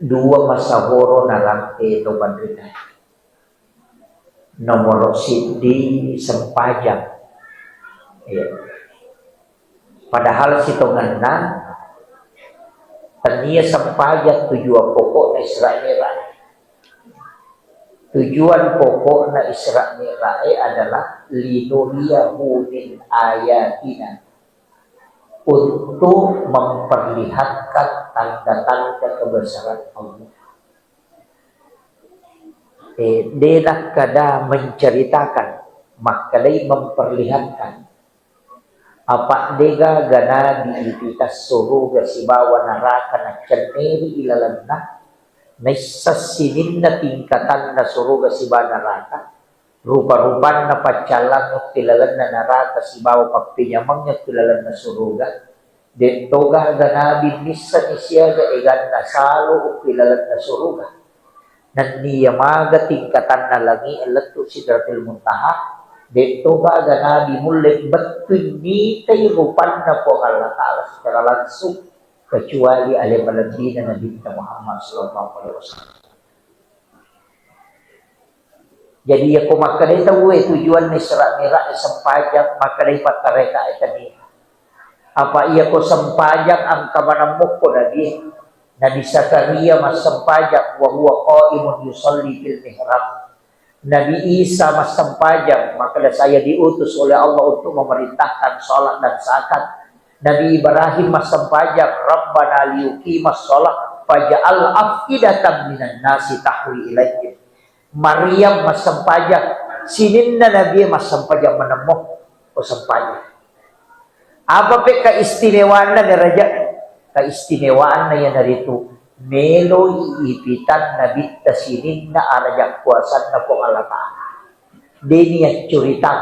dua masahoro narangke to bandrina nomor sidi sempajang ya. Padahal sitonganna tania sempajang tujuan pokok na Isra Mi'raj. Tujuan pokok na Isra Mi'raj adalah linuriyahu min ayatina, untuk memperlihatkan tanda-tanda kebesaran Allah. Dia kada menceritakan, makalai memperlihatkan. Apa dega gana diipitas suruga si bawa neraka na ceneri ilalanna, naisasinin na tingkatan na suruga si bawa neraka, rupa-rupan na pacalang ng tilalan na neraka si bawa papinyamang ng tilalan na suruga, dentoga gana binisa ni siya ga egan na salo o tilalan na suruga, naniyamaga tingkatan na langi alato si Sidratil Muntaha, dentoga gana bimulik batuin ni tayo rupan na po Allah Ta'ala secara langsung kecuali alim alabina Nabi Muhammad sallallahu alaihi wasallam. Jadi aku makanay tahu tujuan Isra Mi'raj sempajang makanay patareka itani. Apa iya ko sempajang ang kamanamuk ko Nabi Zakaria mas sempajang wa huwa qaimun yusalli fil mihrab. Nabi Isa mas sempajang, maka saya diutus oleh Allah untuk memerintahkan sholat dan zakat. Nabi Ibrahim mas sempajang, Rabbana liyuqimas sholat faja'al afidatan minan nasi tahwi ilaihim. Maryam mas sempajang, sinin na Nabi mas sempajang menemuh o sempajang. Apa pe kaistimewaan na ni Raja? Kaistimewaan na yan narito. Melo iipitan na bitta sinin na arajak kuasan na po Allah Ta'ala. Dini at curitan.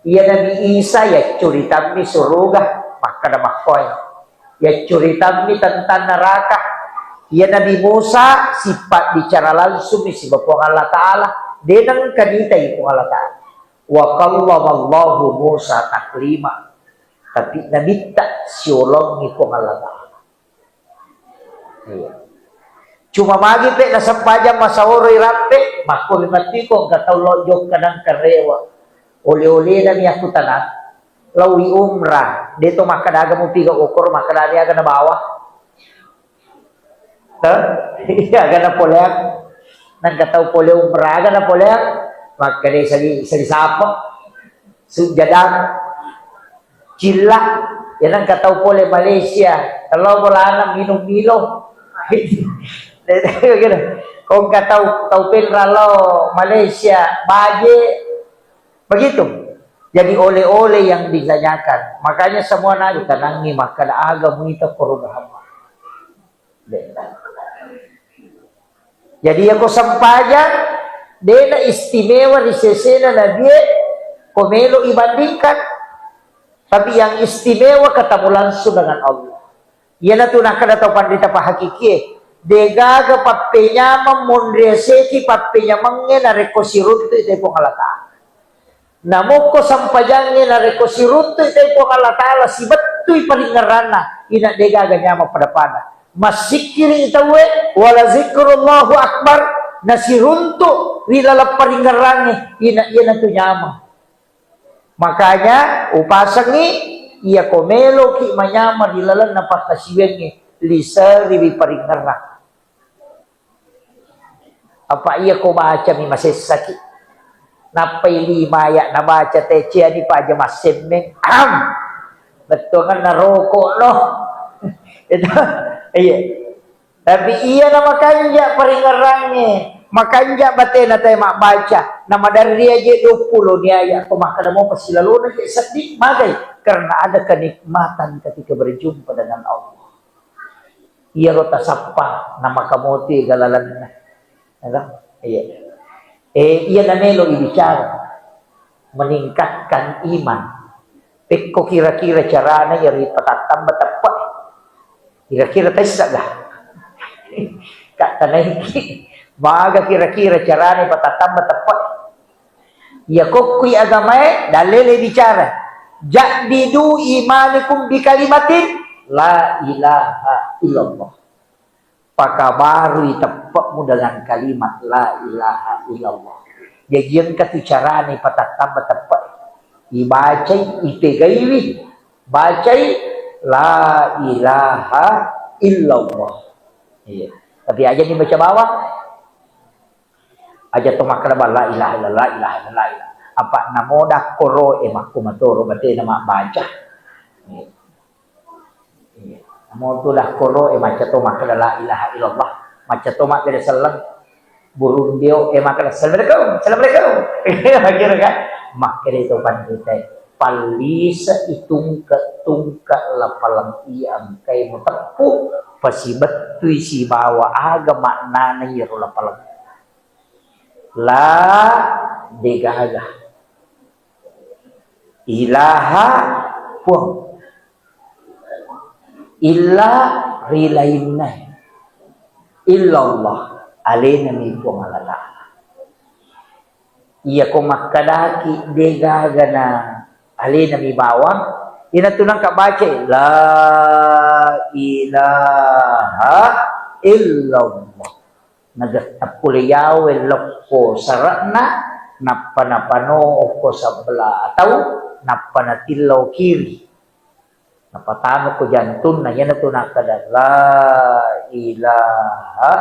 Iya Nabi Isa ya curitan mi suruga maka na makoy. Ya curitan mi tentang neraka. Iya Nabi Musa sifat bicara langsung mi si po Allah Ta'ala. Denang kanita po Allah Ta'ala. Wa kallamallahu Musa taklima. Tapi Nabi tak siulong ni po Allah Ta'ala. Iya. Cuma magi pe nasempajang masahoro irape mako mati ko kataw lojok kanang karewa oli-oli na niya kutanan lawi umrah dito makadaga mo piga ukor makadani aga na bawa iya aga na poleak nang kataw pole umrah aga na poleak makade sa sapo sujadang cilla yan ang kataw pole Malaysia kalau wala nang minum-minum kung kataw pinralo Malaysia baje begitu jadi oleh-oleh yang ditanyakan makanya semua nagi tanangi maka aga muita korogahama jadi ako sampajang dena istimewa di sesena na dia komelo ibandingkan tapi yang istimewa ketemu langsung dengan Allah. Yan na tunaka na ito pandita pa hakiki. Degaga papinyamang mondreseti papinyamang na rekosirunto ito po kalata. Namuko sampajangin na rekosirunto ito po kalata. Si bato'y palingarana. Ina degaga niya mapadapana. Masikiring itawe. Wala zikrullahu akbar. Nasirunto. Wilalap palingarani. Ina ito niya. Makanya upasangi. Ia komelo ki manyama dilalan na pakasiwengi lisa ribi paringarna. Apa ia ko baca mi masesaki. Napay limaya na baca tecia di paja masemeng. Betul kan naroko no. Itu iya. Tapi iya na makanja paringarangnya. Makanja bate na tayo baca. Nama dari dia je 20 niaya. Kumakada mo pasilalo na sedih magay. Karena ada kenikmatan ketika berjumpa dengan Allah. Ia rota sapa nama kamuti galalan. Iya. Ia namelo ibicara meningkatkan iman. Peko kira-kira carana yari patatam batapa. Kira-kira taisa dah. Kata naiki. Maga kira-kira carane patatamba tepat. Ya kokui agamae dalile bicara. Jadidu imanikum bi kalimatin la ilaha illallah. pakabarui tepakmu dengan kalimat la ilaha illallah. Jadi yang katu cara ni patatamba tepak ibacai ipegaiwi bacai la ilaha illallah. Iya. Tapi aja ni baca bawah aja tu makna la ilaha illallah, la ilaha illallah. Apa namoda koro emak kumatoro berarti nama baca. Iya. Namo tu dah koro emak tu makna la ilaha illallah. Macam tu mak dari salam burundio emak kena assalamualaikum. Kira kan mak kira itu pandita palisa itungka lapalang iang kay mo tapu pasibat tu si bawa aga makna na yero lapalang la degaga ilaha puang illa rilainna illallah alena mi puang alala iya ko makadaki degaga na alena mi bawang ina tunang kabaca la ilaha illallah nagatapuliyaw lokko sarana napanapano ko sa bala ataw napanatilaw kiri napatano ko jantun na yan na tunang kada la ilaha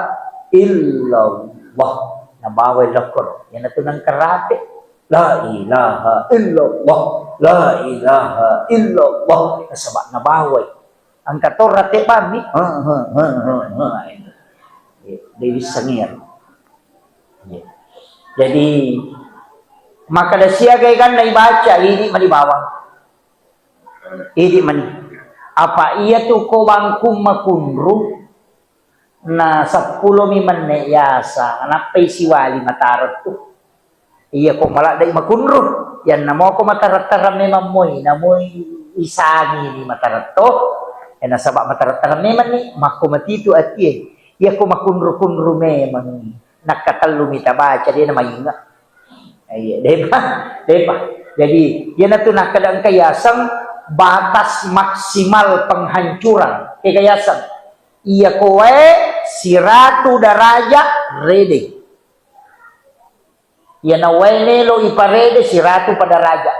illallah nabawal lokko yan na tunang karate la ilaha illallah, la ilaha illallah. Nasabak na baway. Ang katorate pa, Dewi sangir. Jadi, maka siya kan na ibaca, hindi manibawang. Hindi mani. Apa iya tu ko bangkum makunru na 10 miman na yasa, napay siwali matarot tu. Iya ko malak day makunro yan namo ko matarat-taram ni mamoy namoy isani ni matarat to yan nasaba matarat-taram ni man ni makumatito at iya ko makunro-kunro memang nakatalo mitabaca di na mainga ay diba jadi yan na to nakadang kayasang batas maksimal penghancuran kayasang iya ko siratu daraja ready. Ia nawai melo iparede si ratu pada raja.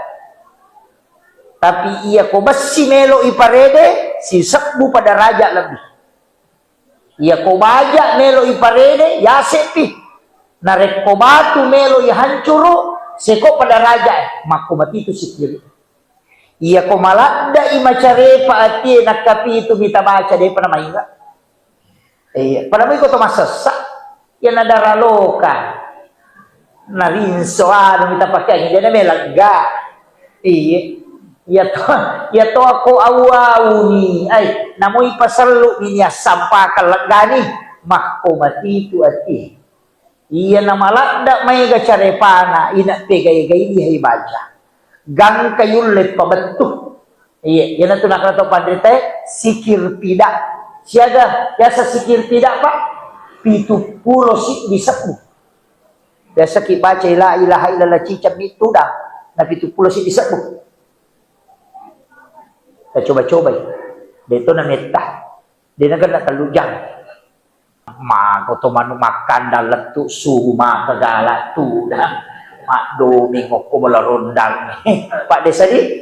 Tapi ia ko basi melo iparede si sekbu pada raja lebih. Ia ko baja melo iparede ya sepi. Narek ko batu melo ihancuru seko pada raja. Mako mati itu si kiri. Ia ko malada imacare paati nakapi itu kita baca deh pada mainga. Pada mai ko to masasa. Ia nadara loka. Narinso ano kita pakai dia na melaga ya to ako awaw ni ay namoy pasarlo niya sampa kalagani makko matitu ati iya na malakda may gacarepana ina pegay-gay di baca gang kayulit pabantu iya yan na tunakarato pandrite sikir tidak siaga yasa sikir tidak pak 70 bisa po. Biasa kita baca la ilaha illallah cicap itu dah. Nabi itu pula si disebut. Kita coba-coba. Dia itu na metah. Dia nak kalujang. Ma kau tu manu makan dah letuk suhu ma kegala tu dah. Mak do minggu ko bala rondang. Pak desa di.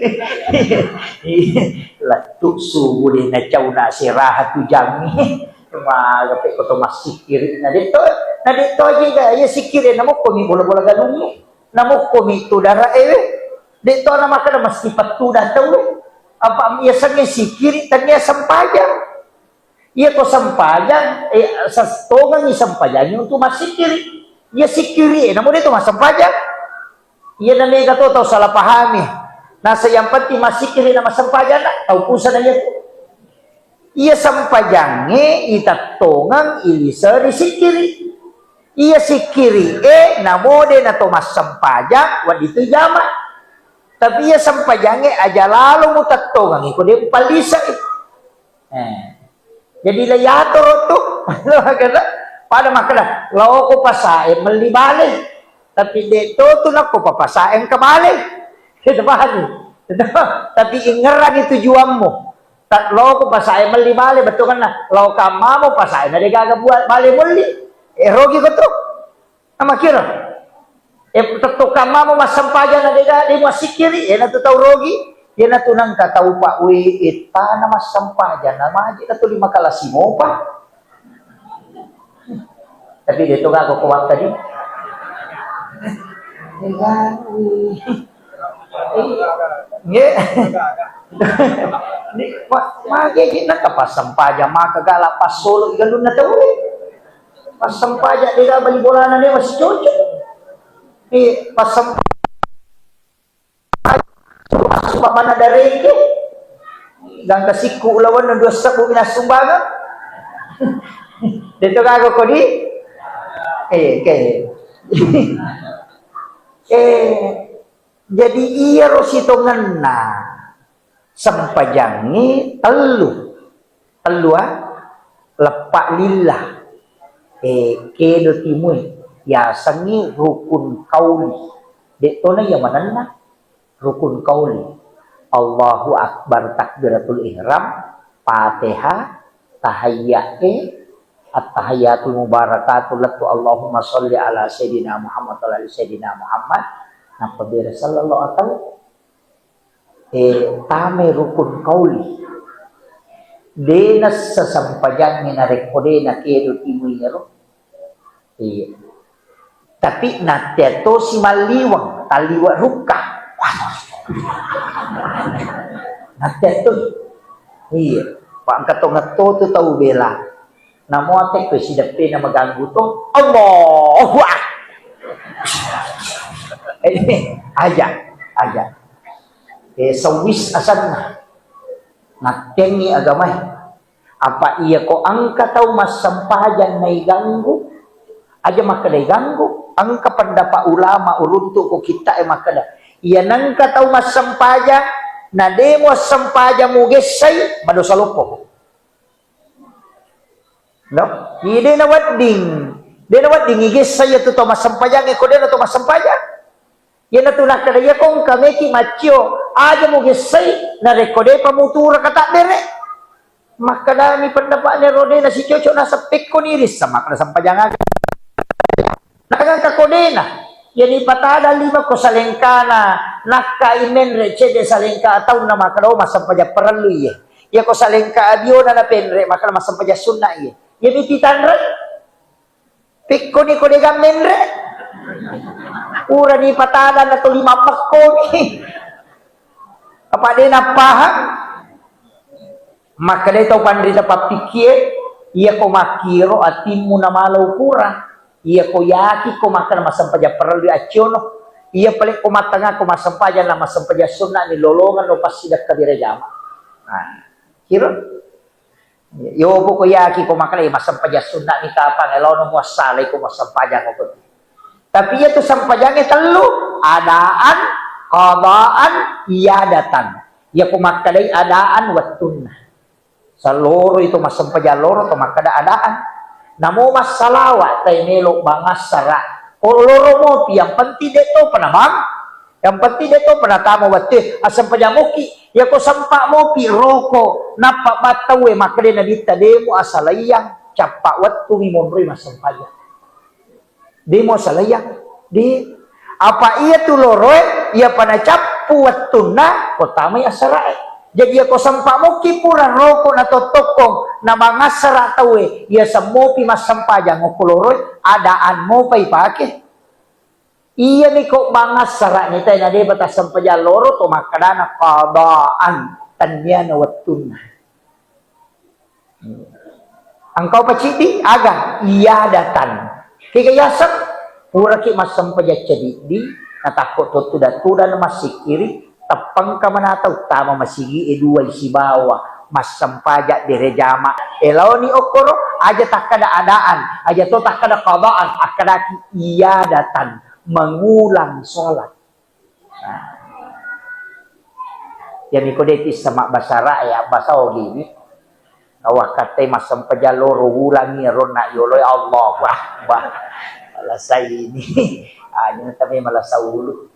Letuk suhu dia na cau nak sirah tu jang ni. Ma kapek ko to masikir na dito. Na dito aja ya sikire namo ko mi bola-bola galung. Namo ko mi tu dara dito na makana maski patu datau. Apa ya sange sikiri tanya sampajang. Iya ko sampajang sastogang ni sampajang untuk masikiri. Ya sikiri namo dito masampajang. Iya na mega to salah pahami. Nasa yang penting masikiri na masampajang na tau pusa na yan. Ia sampajange itatongang ilisa di sikiri. Ia sikiri namode na tomas sampajang wadito jama. Tapi ia sampajange aja lalu mutatongang iko dia palisa. Jadi layato roto. Pada makna lao ko pasae melibale. Tapi dito tunak ko papasae kembali. Kita paham. Tapi ingeran itu juammu. Tatlo ko pasay mali bali betul kan na. Law ka mamo pasay na di gagabuat bali muli. Rogi ko to. Ama kira. Tatlo ka mamo masampajan na di mo sikiri. Na to taw rogi. Yan na to nang kataw pa. Uy, ita na masampajan na maji na to lima kalasimo pa. Tapi dito nga ako kuwag tadi. Magiging na kapasampaja, makagala pasolo, ganun na daw eh. Pasampaja, di ka balibola na niya, mas chocho. Pasampaja, supa man na dareke. Gang kasiku ulawan ng dosa ko inasumbaga. Dito ka ako ko di. Jadi iya rositongan na sampajangi telu lepak lillah kedo timui ya sangi rukun kauli detona ya mananna rukun kauli Allahu akbar takbiratul ihram Fatihah tahiyyate at-tahiyyatul mubarakatul latu Allahumma sholli ala sayyidina Muhammad wa ala sayyidina Muhammad napabira sallallahu alaihi wasallam tame rukun kauli denas sasampajan minarekode na kedo timuy nero tapi nateto si maliwang taliwa ruka nateto pak katong to tau bela namo atek ko si dape na maganggu to Allahu Akbar aja sawis asan na tengi agamay apa iya ko ang kataw mas sampajan may ganggu aja makaday ganggu ang kapandapa ulama urunto ko kita makada iya nang kataw mas sampajan na demo sampajan mo gesay madosa lupo no ide na wadding igesay to mas sampajan ko din to mas sampajan yan na tunak na ya kung kami ki macho aja mo gesay na rekode pamutura kata dere makadami pendapat ni rode na si Coco nasa pekko niris sama kada sampajan nagang kakode na yan ipatada lima ko salengkana nakaimen recede salengka ataw na makadaw masampajan paralu ya ko salengka adio na penre makada masampajan sunna yan ititanre pekko ni kode gamenre ura ni patada na to lima pakko ni apa dia na paham maka dia tahu pandai dapat pikir ia ko makiro atimu na malaw kurang ia ko yaki ko makan masampaja perlu aciono ia paling ko matanga ko masampaja na masampaja sunna ni lolongan no pasidak kadire jama kira yo ko yaki ko makan masampaja sunna ni kapan elaw no muasale ko masampaja ko tapi itu sampajangnya telu adaan qadaan iadatan ya kumakadai adaan wattuna saloro itu mas sampajan loro to makada adaan namo mas salawat tay melo bangas sara loro mo yang penting deto panamang yang penting deto panatamo watti asampajan moki ya ko sampa mo pi roko napa batawe makade na dita demo asalayang capa wattu mi monroy mas sampajan demo salayang di apa iya tu loroe ia pada capu wattuna kotamay asarae jadi ako sampa mo kipura roko na totokong na mga sara tawe ia samopi mas sampajan mo kuloroy adaan mo pay pake iya ni ko mga sara ni tayo na di batas sampajan loro to makadana qadaan tanya na wattuna angkau pacidi aga iya datan kikayasak pura ki mas sampaja di natakot to tuda na masikiri tapang ka manataw tama masigi eduay si bawa mas sampaja direjama elaw ni okoro aja takada adaan aja to takada qadaan akada iyadatan mengulang sholat yani kodetis sama basara ya basao gini awak kate mas sampaja loro ulangi rona yoloy Allah wah malasay ini hanya tapi malasay ulu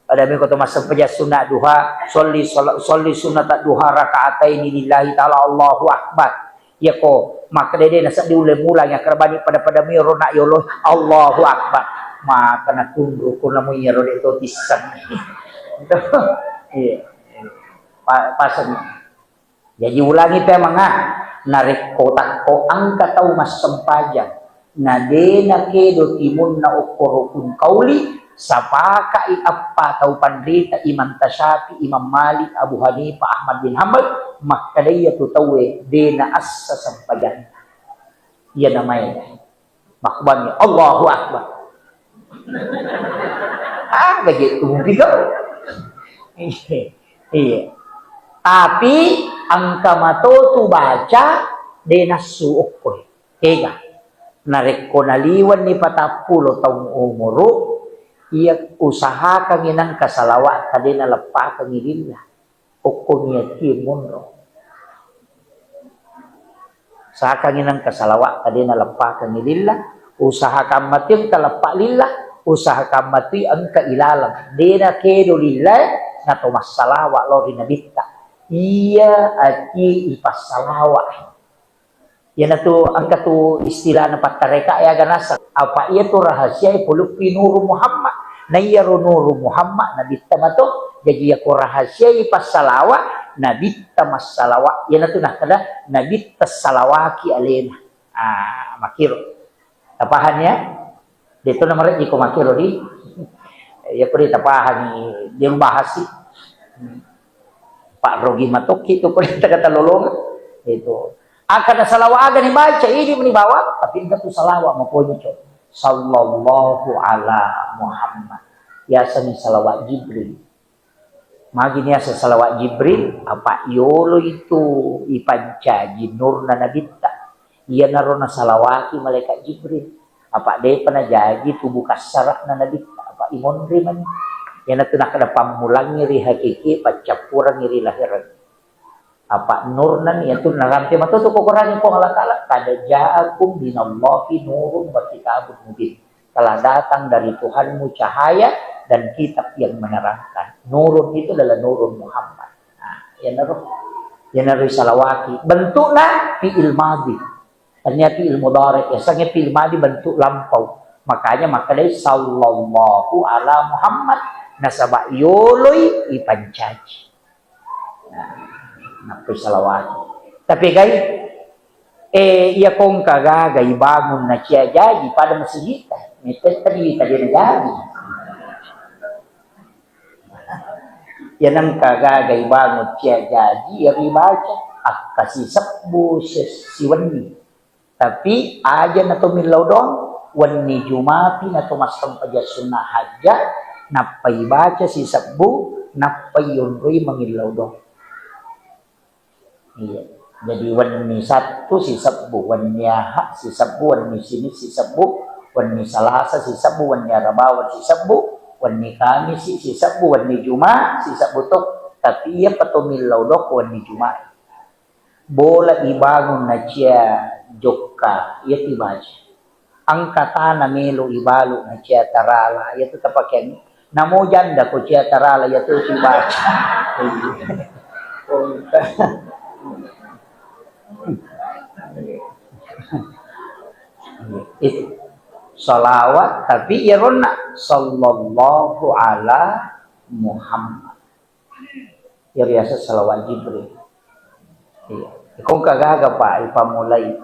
Pada mi ko to masampaja sunat duha, solli sunat duha rakaatain lillahi taala Allahu akbar. Ya ko makadede nasa diulang-ulang yang kerbani pada mi rona yolo Allahu akbar. Maka na tundro ko na mo yero dito tisan. Iya. Pasan. Jadi ulangi pa mga narik kotak ko ang kataw mas sampajan na de na kedo timun na okorokun kauli sa paka iappa taw pandita Imam Tasyafi, Imam Malik, Abu Hanifah, Ahmad bin Hanbal makadaya tutawe de na as sa sampajan. Yan namanya. Makbani Allahu akbar. Begitu bigaw. Iya. Tapi ang kamatoto baca de nasuok ko. Kaya narekonaliwan ni patapulo taong umuro, iya usaha kang inang kasalawa kadi nalapa kang ilila. O kumiyati munro. Usaha kang inang kasalawa kadi nalapa kang ilila. Usaha kang mati kalapa lila. Usaha kang mati ang kailalang. Di na kedo lila na tumasalawa lo rinabita. Iya ati ipasalawa. Yan na to, ang kato istilah na patareka ay aganasa. Apa iya to rahasia ipuluk pinuro Muhammad. Na iya nuru Muhammad na bitta mato. Jadi ako rahasia ipasalawa na bitta masalawa. Yan na to nakada na bitta salawaki alena. Makiro. Tapahan niya? Dito naman rin ko makiro di. Ya ko rin tapahan ni di bahasi. Pak Rogi Matoki itu pun kata lolong itu akan salawa aga ni baca ini menibawa tapi enggak tu salawa maponya co sallallahu ala Muhammad ya sani salawat Jibril magini ya salawat Jibril apa yolo itu ipanca jinur na nabita iya narona salawati malaikat Jibril apa de pana jadi tubuh kasar na nabita apa imon riman yan na tinakada pamulang ngiri hakiki, pacapurang ngiri lahiran. Apa nur nan yan to naramti matuto ko kurangin po alatala. Kada ja'akum binallahi nurun wa kitabun mubin. Telah datang dari Tuhanmu cahaya dan kitab yang menerangkan. Nurun itu adalah nurun Muhammad. Nah, yan na rin salawati. Bentuklah fi'il madi. Ternyata fi'il mudhari. Yasanya fi'il madi bentuk lampau. Makanya makadai sallallahu ala Muhammad. Nasaba yoloy ipancaji. Nah, salawat. Tapi guys, iya kong kagagay bangun na siya jadi pada masigita. Metes tadi na jadi. Yan ang kagagay bangun siya jadi, iya ribaca. At kasi sabbo si Wani. Tapi aja na tumilaw doon, Wani Jumati na tumasang pajasun na hajja, napay baca si sabbu, napay yunroy mangilaw doon. Iya. Jadi wani satu si sabbu, wani aha si sabbu, wani sini si sabbu, wani salasa si sabbu, wani arabawan si sabbu, wani kamis si sabbu, wani juma si sabbu tok. Tapi iya patumilaw doon wani juma. Bola ibangon na siya jokka, iya tibaca. Ang kata na melo ibalo na siya tarala, iya to tapakyan. Namo janda ko siya tarala ya to si baca. Itu salawat tapi ya rona sallallahu ala Muhammad. Ya biasa salawat Jibril. Iya. Kung kagaga pa ipamulay.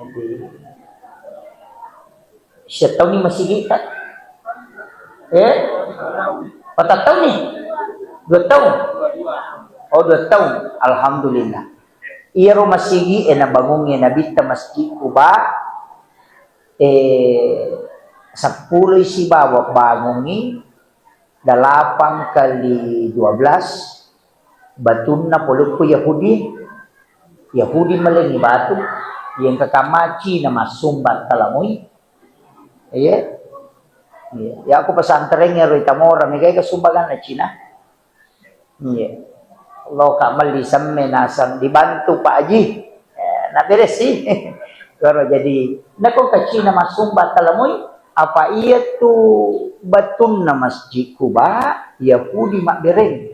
Jadi siya tahu ni masigitan. Patah tahun ni? 2 tahun? Oh 2 tahun. Alhamdulillah. Iro masigi nabangun nga nabita masjid Kuba 10 si bawa bangungi 8 kali 12 batun na pulog ko Yahudi malang batu yang kakamaci na masumbat kalamoy. Iya. Ya aku pesantren ya Roy Tamora megay kasumbagan na Cina. Iya. Lo kamal disamme nasam dibantu Pak Haji. Na beres sih. Pero jadi nako ka Cina masumbat kalamoy Apa iya tu batun na Masjid Kuba Yahudi mak dereng.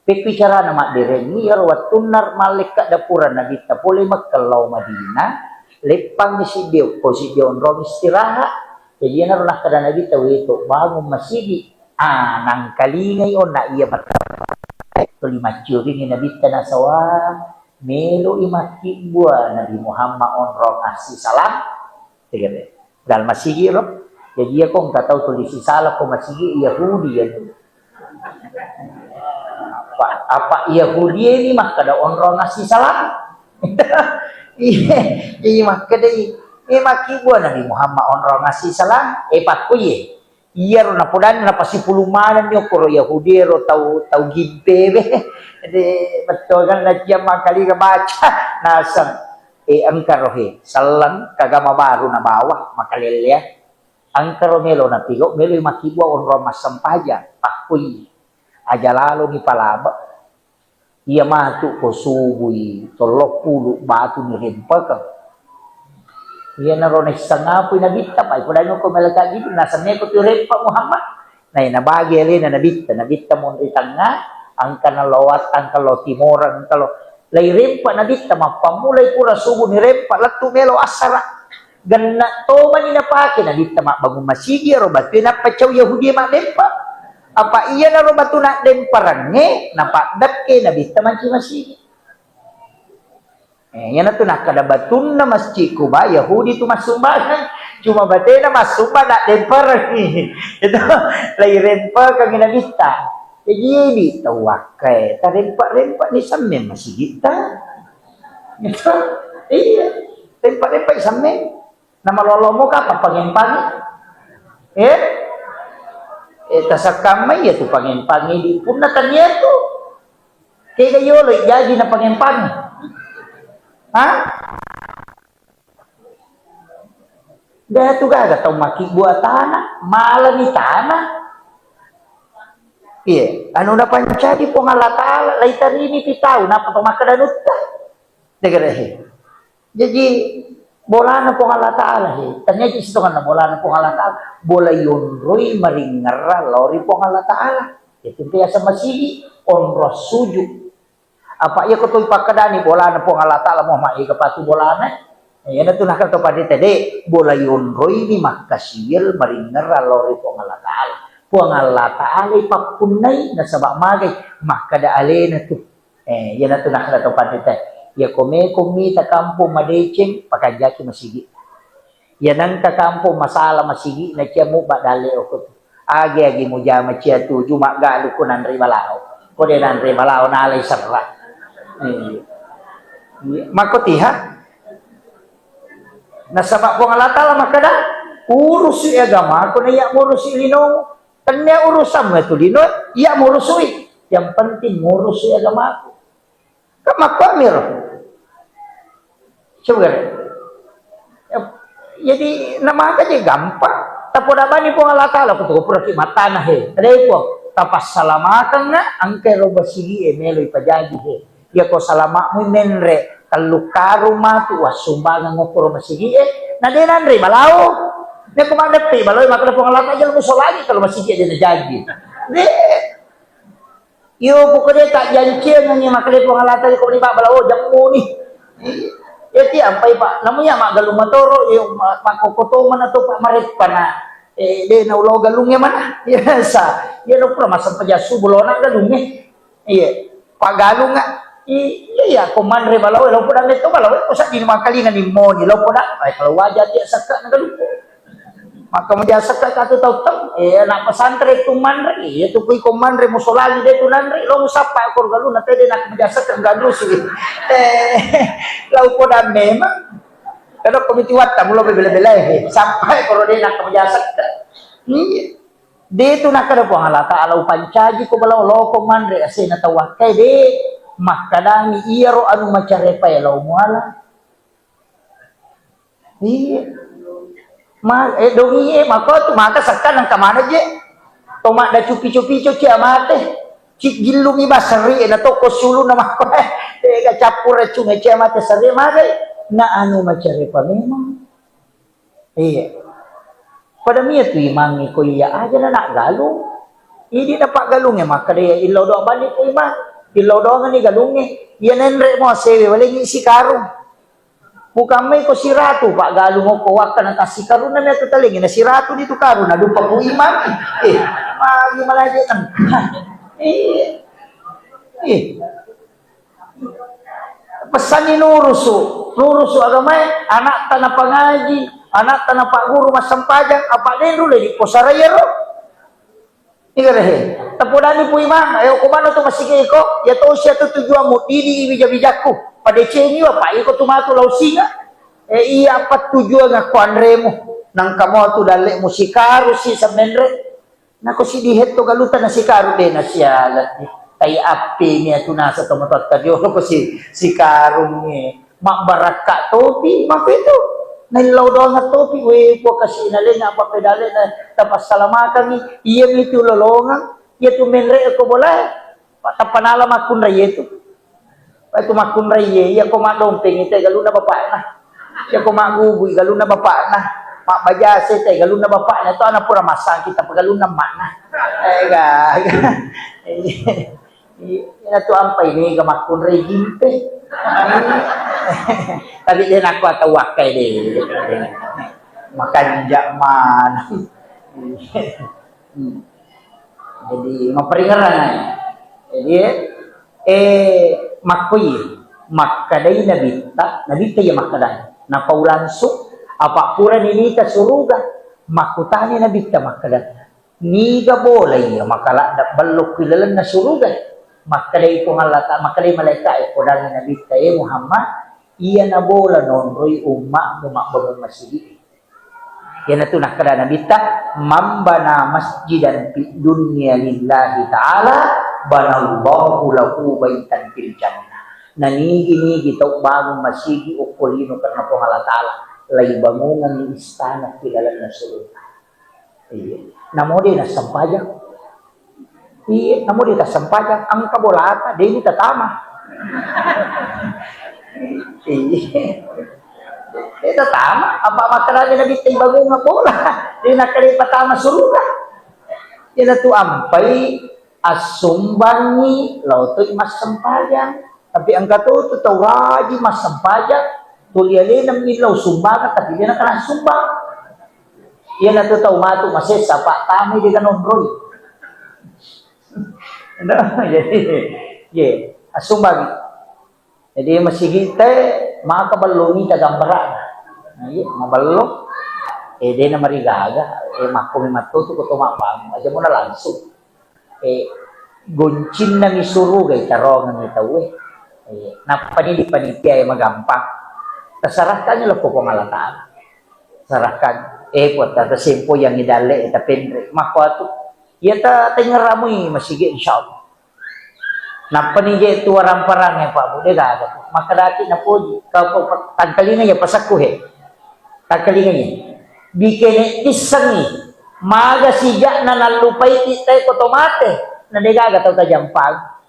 Pekbicara na mak dereng ni watun nar malaikat dapuran na kita boleh makalau Madinah lepang ni si Dio ko si Dio ron istirahat. Jadi na ron kada na kita wito bangun masjid. Nang kalingay on na iya batay. Tuli macuri ni nabita na sawa melo imaki buah Nabi Muhammad on ron asih salam. Sige dal masjid ro. Jadi ako nggak tahu tulis salah ko masjid Yahudi ya. Apa Yahudi ini mah kada onrong ngasih salam. Iya mah kada maki buah Nabi Muhammad onrong ngasih salam. Pat ko ye. Iya ro napudan na pasipulumanan yo ko Yahudi ro tau gimpe be. Betul kan na dia makali ka baca nasang angkaro he salam kagama baru na bawah makalilya. Angkaro melo na tigo melo makibwa onrong masampaja pakui. Aja lalu ni palaba ia matu ko subuhi 30 batu ni rempaka ia narone sangapu na bitta pai podano ko malaka gitu nasane ko ti rempa Muhammad nay nabagi ali na nabitta mo di tanga angka na lawat angka lo timoran kalau lay rempa na bitta mapamulay pura subuh ni rempa latu melo asara ganna to man ni napake na bitta bangun masjid ro batu na pacaw Yahudi ma rempa. Apa iya na batu na den parange napadap ke nabista man si masjid. Yan na to nakada batun na Masjid Kuba Yahudi tu masumbahan cuma bate na masumba na den parange. Ito lairen pa kang nabista. Jadi tawakai ta rempa ni samme masjid ta. Ito iya rempa samme na malolomo ka papangempang. Tasakamay ya tu pangempang di pun na tanya tu kaya kayo jadi na pangempang dah tu gaga tau maki buat tanah malah ni tanah iya anu na pancadi po nga latala laitari ni pitao na pamakadanut ka degrehe jadi bola na po nga latala tanya di situ kan na bola na po nga latala bola yun roy maringara lori po nga latala itu biasa masih onro suju apa iya ko toy pakadani bola na po nga latala mo mai kapatu bola na yan na tunakal to padi tede bola yun roy ni makasir maringara lori po nga latala po nga latala ipapunay na sabak magay makada ale na to yan na tunakal to padi tede ya kumi ta kampo madeceng pakajaki masigi ya nang ka kampo masala masigi na cia mo badale okot agi mo jama cia tu juma galu ko nan ribalao ko de nan ribalao na alay sarra makotiha nasaba ko ngalatala makada urus si agama ko na ya urus si lino tanya urusan mo to lino ya urusui yang penting urus si agama ko kamakwamir coba jadi nama aja gampang tapi apa nih po ngalakala ko to pura mata na he adai po tapas salamakan na angke roba sigi melo ipajaji he ya ko salama mo menre kalukaro matu wasumbangan mo puro masigi na denan re malao ne kumanda pe malo makala po ngalaka jal mo solagi kalau masigi de na jaji de yo pokoknya tak janjian ni makale po ngalata ko ni balao jamu ni eti ampai pak namanya mak galung matoro yung makokotoman na to pak marit pa na de na ulo galung ya mana sa ya no pra masam pajasu bulona galung iya pagalung nga iya koman re balaw lo po nito balaw ko sa di makalingan ni mo ni lo po na ay kalau wajah dia sakka na galung maka majasa ka to taw anak pesantren tuman re itu kuy koman re musolali de tunan re lo musapa ko galung na tede nak majasa ka galu si lau po na memang pero kumitiwat ta mulo bela-bela sampai ko de nak majasa ka dito na kada po halata alaw pancaji ko balaw lo koman re ase na tawakay de makadami iyaro anu macare pa law muala dongi mako tu maka sakkan ang kamana je toma da cupi-cupi cuci amate cik gilumi basari na to ko sulu na mako ga capur cunga ci amate sari magai na anu macare pa memang iya Pada miya tu imangi ko iya aja na galung. Hindi na pa galung maka dia ilaw do balik ko imang. Ilaw do nga ni galung Yan enre mo sewe wala si karong. Bukan may ko si ratu pak galung ko wakan na si karong na meto talingi na si ratu dito karong na dupa ko imang. Magi malaje nang. Pesan ni nurusu agamay anak tanah pangaji anak tanah pak guru masampajang apa denu le di posaraya ro igarehe tapodani pu imam ayo kumano to masige ko ya to siya to tujuan mo dili bija-bijaku pada chengi wa pa iko tumato lausinga iya pat tujuan nga kwanre mo nang kamo to dale mo sikaru si sa menre nako si dihet to galutan na sikaru de na siya lati tay api niya to nasa tomatot kadyo ko si karong ni makbaraka topi mapito nailaw daw nga topi, po kasi inalin na papedalin na tapas salamakan ni, iya mi tu lolongan, iya tu menre ako boleh, tapanala makunray ito. Ito makunray iya ko madomping ito, galo na bapak na. Iya ko maguboy, galo na bapak na. Makbajase ito, galo na bapak na. Ito ana pura masang kita, galo na mak na. Ina tu ampay ni gamakunray gimpe. Tapi dia nak kuat wakai dia makan jakman jadi memperingatkan jadi makui makadai nabi ya makadai na paulansu apa pura nilita suruga makutani nabi ta makadai niga boleh ya makala dak balok kilalan na suruga makadai ko halata makadai malaikat ko dal nabi ta Muhammad iya na bola non roy umma bangun masjid yan na to nakada nabi ta mambana masjidan fi dunya lillahi ta'ala banallahu lahu baitan fil jannah nanigi-nigi tau bangun masjid ukulino karena po Allah ta'ala lay bangunan ni istana kilalan na surga iya namo di na sampajak iya namo di ta sampajak ang kabolata di tatama itu tama apa makaranya nabi timbang nga bola di nakalipat tama surga ina tu ampai asumbangi lauto mas sampayang tapi ang katuto tawraji mas sampayang tuliali ng ilaw sumbangan tapi dia nakala sumbang yan na to tawmato masesa pa tami di ganon roy jadi asumbangi jadi masih kita makabalungi tagambara ay maballo de na marigaga makumi matuto ko tumapang aja mo na langsung goncin na misuru gay tarongan ni tawe napanili-paniti ay magampang tasarahkan niyo po pangalataan sarahkan po tata simpo yang idale eta pendre makwato yata tengaramoy masige insyaallah napanije tu orang parang yang Pak Bude gada makadati na po kau tagkalinga ya pasakuhe tagkalinga ya bikene isangi maga sija na nalupay kita otomate na degaga tau tajampag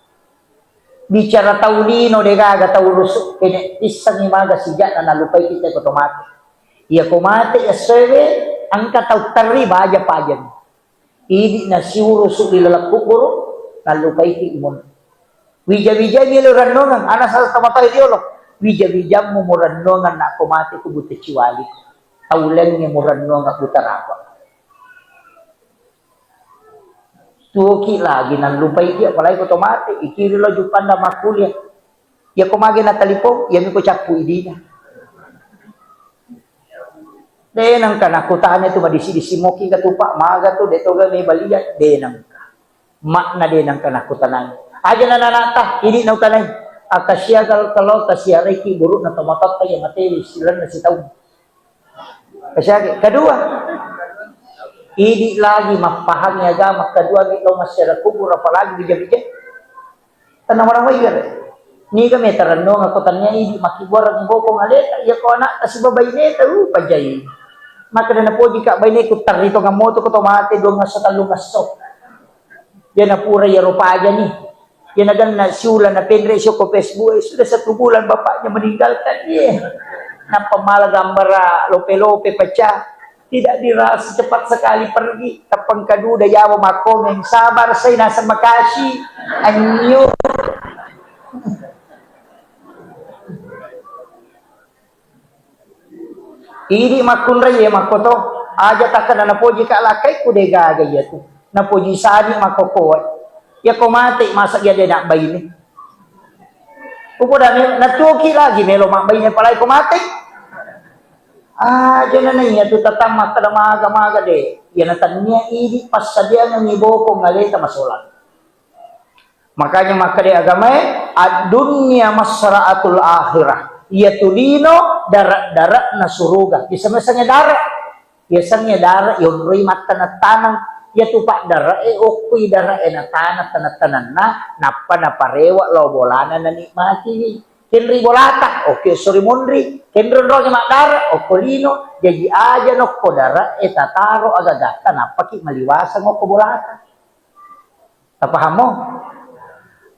bicara taulino degaga tau rusuk kene isangi maga sija na nalupay kita otomate iya kumate ya sewe angka tau terliba aja pajan idi na siuro rusuk dilalakukuro nalupay ti imun wija-wija milo ranongan anak sa tamatay diolog wija-wija mo ranongan na kumati ko buti chiwali taulen ni mo ranongan butarapa tuki lagi nang lupay dia palay ko tomate ikiri lo jupan na makulya ya kumagi na talipong ya mi ko chapu idina denang kanakutan itu madisi-disi moki katupa maga to deto ga may baliyan denang ka makna denang kanakutanan aja na nanata, hindi na utanay. Akasya kalau tasya reiki buruk na tomatot tayo materi silan na sitaw. Kasya kedua, hindi lagi mapaham ni agama kedua gitu masyarakat kubur apalagi bija-bija. Tanang orang wayar. Ni kami taranong ako tanya hindi makibuar ng bokong aleta ya ko anak tas babay neta pajay. Maka na po di ka bay ne ko tarito nga moto ko tomate do nga sa talungas so. Yan na pura ya rupaja ni. Yan na siulan na penresyo ko Facebook sudah 1 bulan bapaknya meninggalkan dia. Na pamala gambara lope-lope pacha Tidak dirasa cepat sekali pergi. Tapang kaduda yawa makomeng sabar saya nasa Makasih. Anyo. Ini makunra ya makoto. Aja takkan na napoji ka lakay ko de gaga ya tu. Napoji sani makokoy. Ya komate masak ya de nak bayi ni. Upo dami natuki lagi melo mak bayi ni palay komate. Jangan na tu tatamak kada maga de. Yan natanya ini pas sadia ng iboko ngalita masulat. Makanya makade agama ad-dunya masra'atul akhirah. Ia tulino darat na suruga. Biasanya darat. Biasanya darat yung roy mata na tanang. Ia tupak darat okuy darat na tanat na napa na parewa lo bolana na nikmati. Kenri bolata, oke sorry monri, kenron ro mak dara, okolino, jadi aja no kodara, tataro agagata, napaki maliwasan mo bolata. Tapaham mo?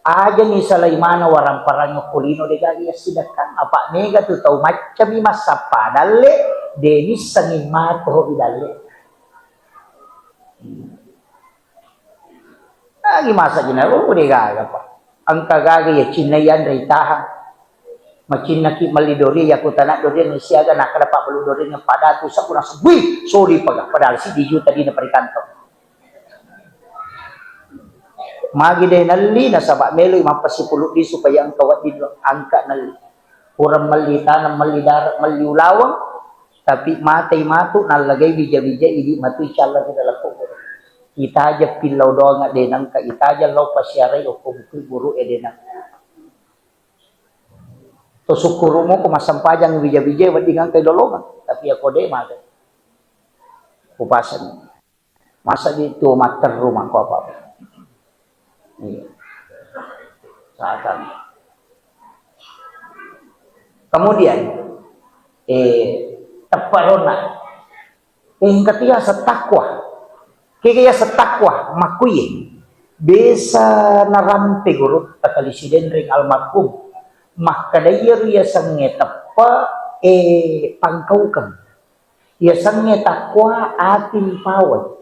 Aja ni Sulaimana warang parang okolino de gagi sidakan, apa mega tu tau macam masapa dalle, denis sangin mato idalle. Lagi masa ginaro de gaga pa. Ang kagagi ya cinayan reitahan. Macin naki malidori ya kutana dori ni siaga nak dapat beludori ng pada tu sa kurang sabui sorry paga padahal si diju tadi na perikanto magi de nalli na sabak melo mapasipulot di supaya ang kawat di angka nalli kurang malita na malidar maliulawang tapi matay matu nalagay bija-bija idi matu inshallah kita lakukan kita aja pilau doang de nang ka kita aja law pasyaray o kumukul guru edenang to sukuru mo kumasampajang bija-bija wadingan kay dolongan tapi ako de mata upasan masa dito mater rumah ko apa iya saatan kemudian taparona yang ketiga setakwa kaya setakwa makuye besa narampe guru takalisiden ring almarhum makadayar ya sange tapa pangkaukam ya sange takwa atin pawat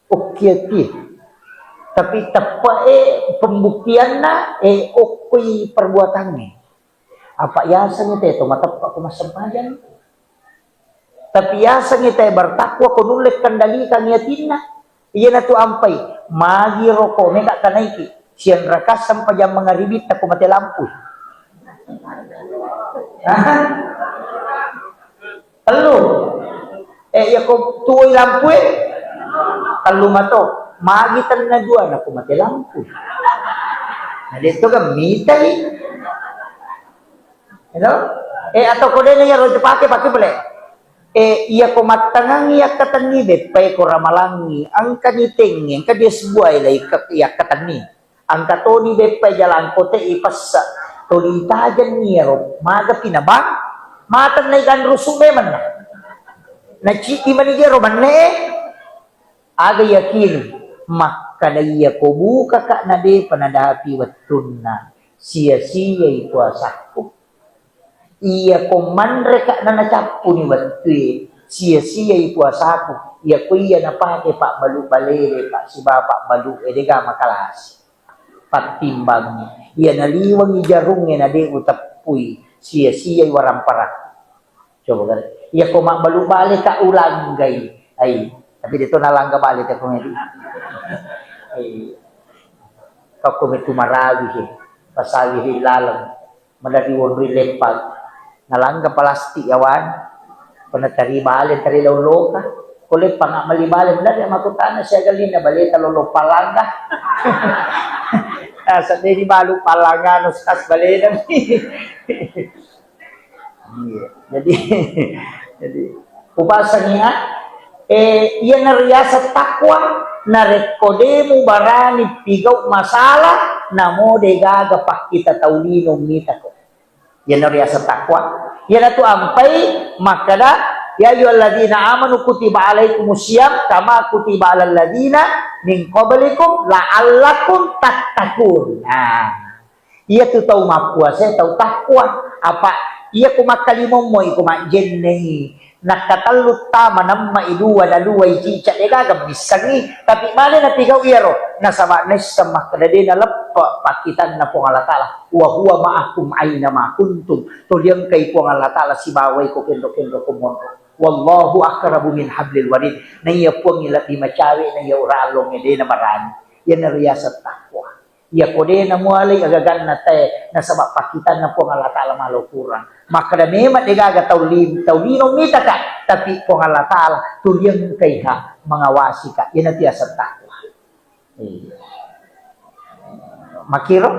okyati tapi tapa pembuktian na okoy perbuatannya apa ya sange teto matapa kumasampayan tapi ya sange te bertakwa kunulit kandali kanyatin na iya na tu ampay magi roko mega kanaiki siyan rakas sampayang mga ribit na kumate lampu. Halo, ya ko tuoy lampu kalau mato, magitan na dua na kumate lampu. Nah dito ka mitay, ano? Atau ko din niya rojo pakai boleh. Iya ko matangang iya katanibe, pay ko ramalangi, ang kaniting, ang kadisbuay lay iya katani, ang katoni be pay jalan kote ipasa. Tolitajan niero maga pinabang matan na ikan rusume man na chiki manigero man aga yakin makadaya ko buka ka na de panadapi watun na siya ipuasaku iya ko manre ka na nacapu ni watu siya ipuasaku iya ko iya napake pak balu balere pak si bapak balu edega makalas patimbang iya naliwang ijarungnya na de utapuy siya warang parak coba kan iya ko makbalu balik ka ulanggay ay tapi dito nalangga balik ako ngayon ay kakumitu marawi pasawi hilalang madariwon rilepag nalangga palasti yawan panatari balik tari lolo ka kulit pa nga malibalin na rin makutana siya galina balita lolo palanga sa dini balu palanga nos kas balena jadi ubasan niya iya nariya sa takwa na rekode mo barani pigaw masalah namo de gagapak kita taulinong nita ko yan nariya sa takwa yan na to ampay makada ya ayyuhalladzina amanu kutiba alaikumusiyam kama kutiba alal ladzina min qablikum la'allakum tattaqun. Nah, iya tu tahu mapuasa, tahu takwa. Apa iya kumakalimong mo ikumakjenne nakatalut tama namma iduwa na luway chicha gaga misagi tapi mali na tigaw iyaro nasama nes sa makadade na lappa pakitan na po ngalatala wa huwa ma'akum aina ma kuntum tulyang kay po ngalatala si baway ko kendo kumonto wallahu akrabu min hablil warid na iya po ngilat di macawi na iya uralong ide na marani yan na riyasat takwa iya ko din na mualay agagan na te nasama pakitan na po ngalatala malukuran maka na memang digaga taulinong mita ka tapi kung Allah Ta'ala tulyang kay ha mengawasi ka yan ang tiyasang takwa makiro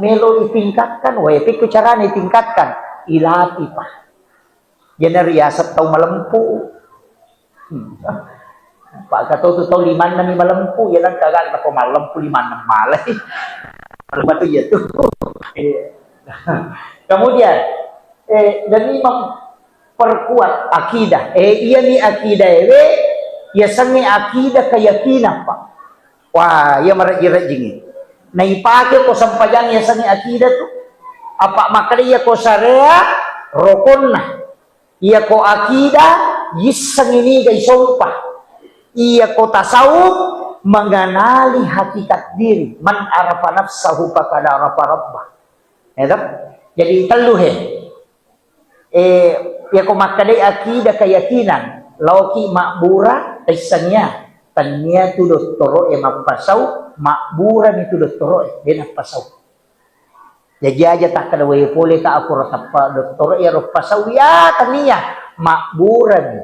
melo itingkatkan wepik ko cara itingkatkan ilati pa yan ang riyasat tau malampu pagkatuto tau liman na ni malampu yan ang kagal na ko malampu liman ng malay alam ito yan kemudian dan memperkuat akidah. Iya ni akidah ya sangi akidah keyakinan pak. Wah, ya marajir jingin. Naipake ko sampayang ya sangi akidah tu. Apa makanya ko syariah rokon na. Iya ko akidah yisang ini gay sumpah. Iya ko tasawuf mengenali hakikat diri. Man arafa nafsahu faqad arafa rabbah. Jadi teluhe. Ya kumakadai akidah keyakinan lauki makbura isanya tanya tu doktoro mapasau makbura ni tu doktoro dia napasau jadi aja tak kada way boleh ka aku apa doktoro pasau ya tania makbura ni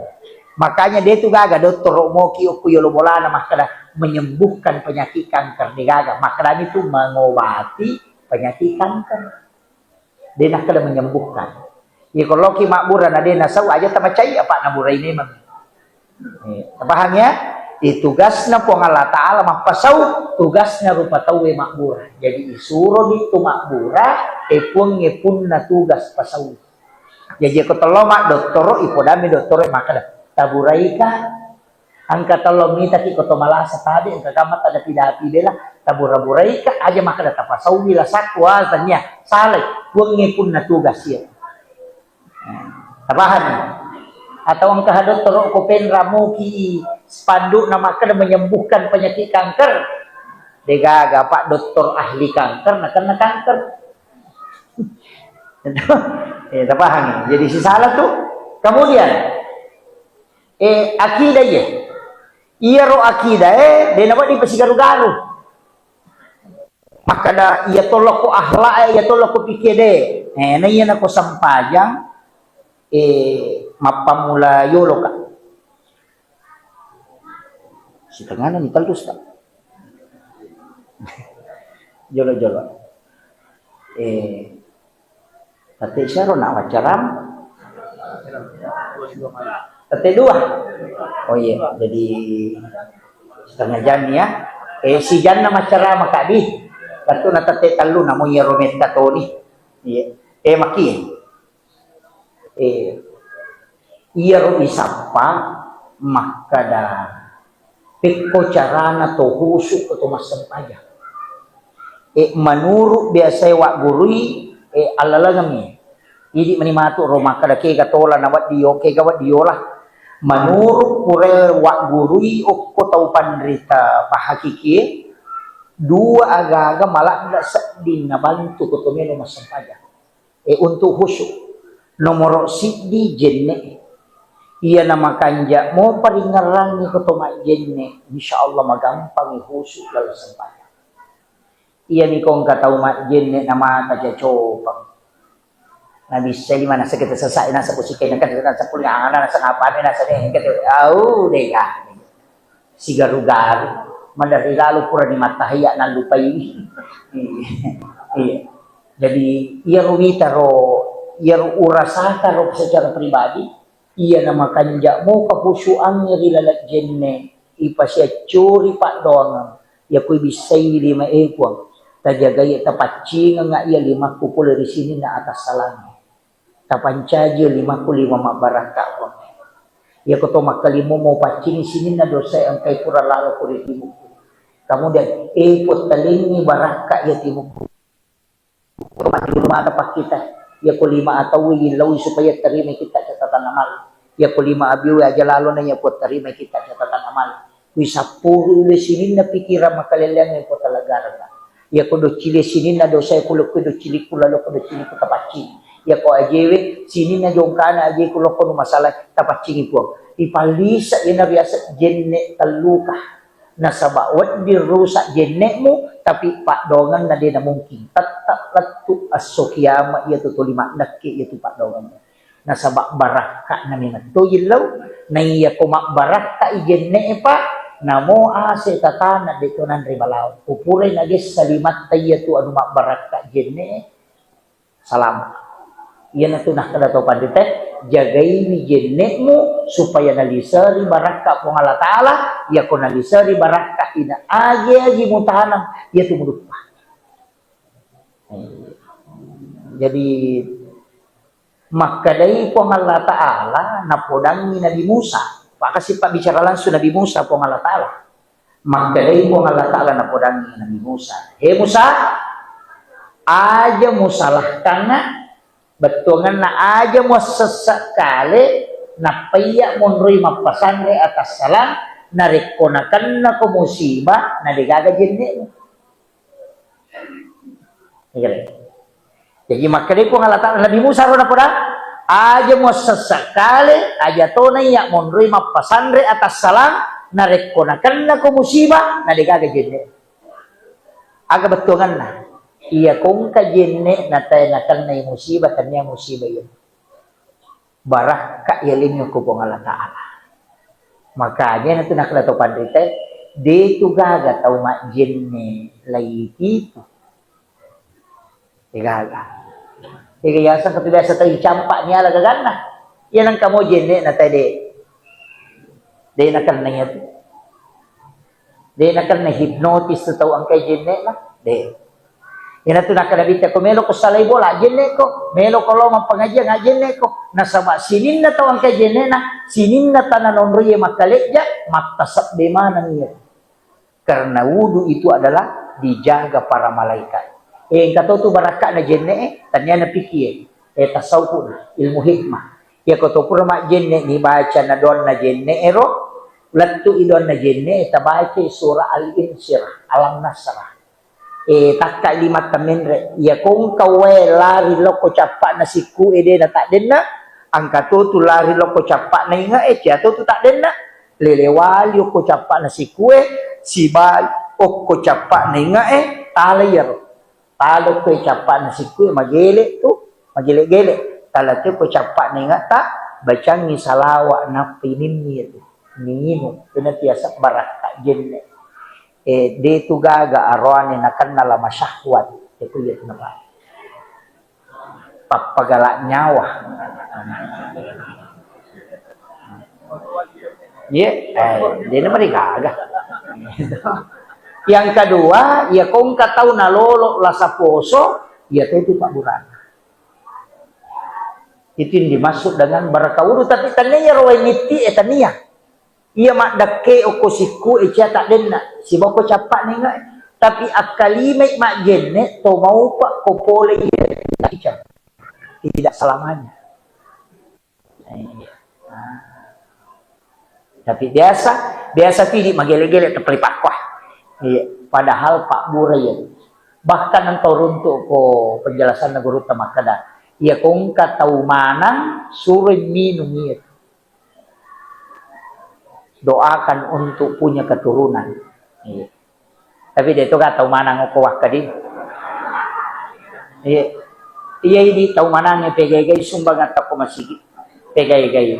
makanya dia tu gaga doktoro mo ki ku yo bolana makada menyembuhkan penyakit kanker dia gaga makada itu mengobati penyakit kanker dia nak kada menyembuhkan. Ya kalau ki makburan ada nasau aja tamacai apa naburai ini mah. Paham ya? Tugasnya po Allah Ta'ala mapasau tugasnya rupa tawe makbura. Jadi isuro dito makbura epun na tugas pasau. Jadi ako tolomak doktoro ipodami doktoro makada taburai ka angka tolong mita ki koto malasa tadi angka kamat ada pidapi bela tabura-burai ka aja makada tapasau bila sakwa tanya saleh pun na tugas ya. Tabahan atau ang kahadot toro ko pen ramu ki spanduk na makada menyembuhkan penyakit kanker degaga pak dokter ahli kanker na kanker tabahan jadi si salah tuh kemudian akidah ya iya ro akidah de nawa di pasigaru-garu makada iya tolok ko ahla iya tolok ko pikede na iya na ko sampajang mapamula yolo ka si tanganan ni talus tak jolo tate syaro nak wacaram tate dua oh iya jadi setengah jam ya si jan na macara makadi katu na tate talu na mo yeromet katoni iya maki iya ro isapa makada peko carana to husuk to masampaja manuru biasa wa gurui alalagami idi manimatu ro makada ke gatola na wat dio ke gawat diolah manuru pure wa gurui okko tau pandrita pahakiki dua aga-aga malah ndak sedin na bantu ko to meno masampaja untuk husuk nomor siddi jenne iya nama kanja mau paringaran ni ketoma jenne insyaallah magampang ihusuk lalu sempaya iya ni kong katau mak jenne nama kaja coba nabi saya di mana sakit selesai nasa pusikai nak nasa punya angana nasa ngapane nasa ni kata au deka si garu-garu mandari lalu pura di matahaya na lupai iya jadi iya rumita ro yang urasakan roh secara pribadi ia nama kanja mau kehusuannya rilalat jenne ipasya curi pak donang ya kui bisai lima ekuang tajaga ya tapacing nga ia 50 dari sini na atas salangnya tapancaja 55 mak baraka ya ko to makalimo mo pacing sini na dosa ang kay pura lalo ko timu kemudian epot talingi baraka ya timu rumah ada pak kita Ya ko 5 ataw ilaw supaya terima kita catatan amal. Ya ko 5 abiu aja lalo na ya po terima kita catatan amal. Wi 10 uli sinin na pikiran makalelean ya po talaga na. Ya ko do chile sinin na do saya kulo ko do chili kulalo ko do chili ko tapachi. Ya ko ajewe sinin na jongkana aje kulo ko masalah tapachi po. Ipalisa ina biasa jenne taluka. Nasa bawat dirusak jenek mo tapi pak dongan na din na mungkin tatap latu asokiyama iya tu lima nakki itu pak dongan nasa bak baraka na minat to ilaw na iya kumak baraka ijenek pa namo ase tatana dito nan ribalaw pupure nagis salimat tayo tu anu mak baraka jenek salam iya na tunah kada to pandite jagai ni jenekmu supaya nalisari baraka po Allah Ta'ala ya ko nalisari baraka ina agi mutahanam ya tumuduk pa jadi makadai po Allah Ta'ala na podangi Nabi Musa pak kasi pak bicara langsung Nabi Musa po Allah Ta'ala makadai po Allah Ta'ala na podangi Nabi Musa Musa aja musalah kana betungan na aja mo sesekali na paya monroy mapasangre atas salam narikonakan na ko musibah na digagajin ni jadi makanya ko ngalata Nabi Musa ro na poda aja mo sesekali aja to na ya monroy mapasangre atas salam narikonakan na ko musibah na digagajin ni aga betungan na iya kung kajenne na tayo nakal na yung musibah, kanya musibah yun. Barah kailin yung kupong Allah Ta'ala. Makanya na ito nakalatopan rite, dito gaga tau majenne laiti ito. Igaga. Igayasan katibasa tayo campak niya lagagan na. Yan ang kamo jenne na tayo di nakal na yan. Di nakal na hypnotis na tao ang kay jenne na. Di. Yan ito nakalabit ko, melo ko sa bola, jenne ko, melo ko lo pengajian, jenne ko, nasama sinin na tawang kay jenne na, sinin na tananon riye makaletja, matasap de mana niya. Karena wudu itu adalah dijaga para malaikat. Katoto baraka na jenne, tanya na pikir, tasaw po na, ilmu hikmah. Koto pura mak jenne, ni baca na doon na jenne, latu idon na jenne, tabaca surah Al-Insyirah, Alam Nasrah. Takka lima taminre ya kung kawai lari loko capak na siku ede na tak denna angka tu lari loko capak na inga ya tu tak denna lelewali ko capak na siku si ba ko capak na inga talayar talo ko capak na siku magele tu magele-gele talate ko capak na inga ta bacangi salawa na pinimni itu ningino pinatiasa baraka jenne de tu gaga arwani nakan nala masyahwat itu ya kenapa papagalak nyawa ya dia namanya gaga yang kedua ya kung katau nalolo lasa poso ya itu pak burana itu yang dimaksud dengan barakawudu tapi tanya rawai niti tania iya mak dake oko siku echa tak denna si boko capak ni ngai tapi akalimai mak jenne to mau pak ko pole iya tidak selamanya tapi biasa pilih magele-gele terpelipat kuah padahal pak burai bahkan engkau runtuk ko penjelasan negara tamakada iya kong katau manang suruh minum iya doakan untuk punya keturunan. Tapi dia itu gak tahu mana ngokowah kadi. Iya ini tahu mana nge pegai-gai sumbang atau masih pegai-gai.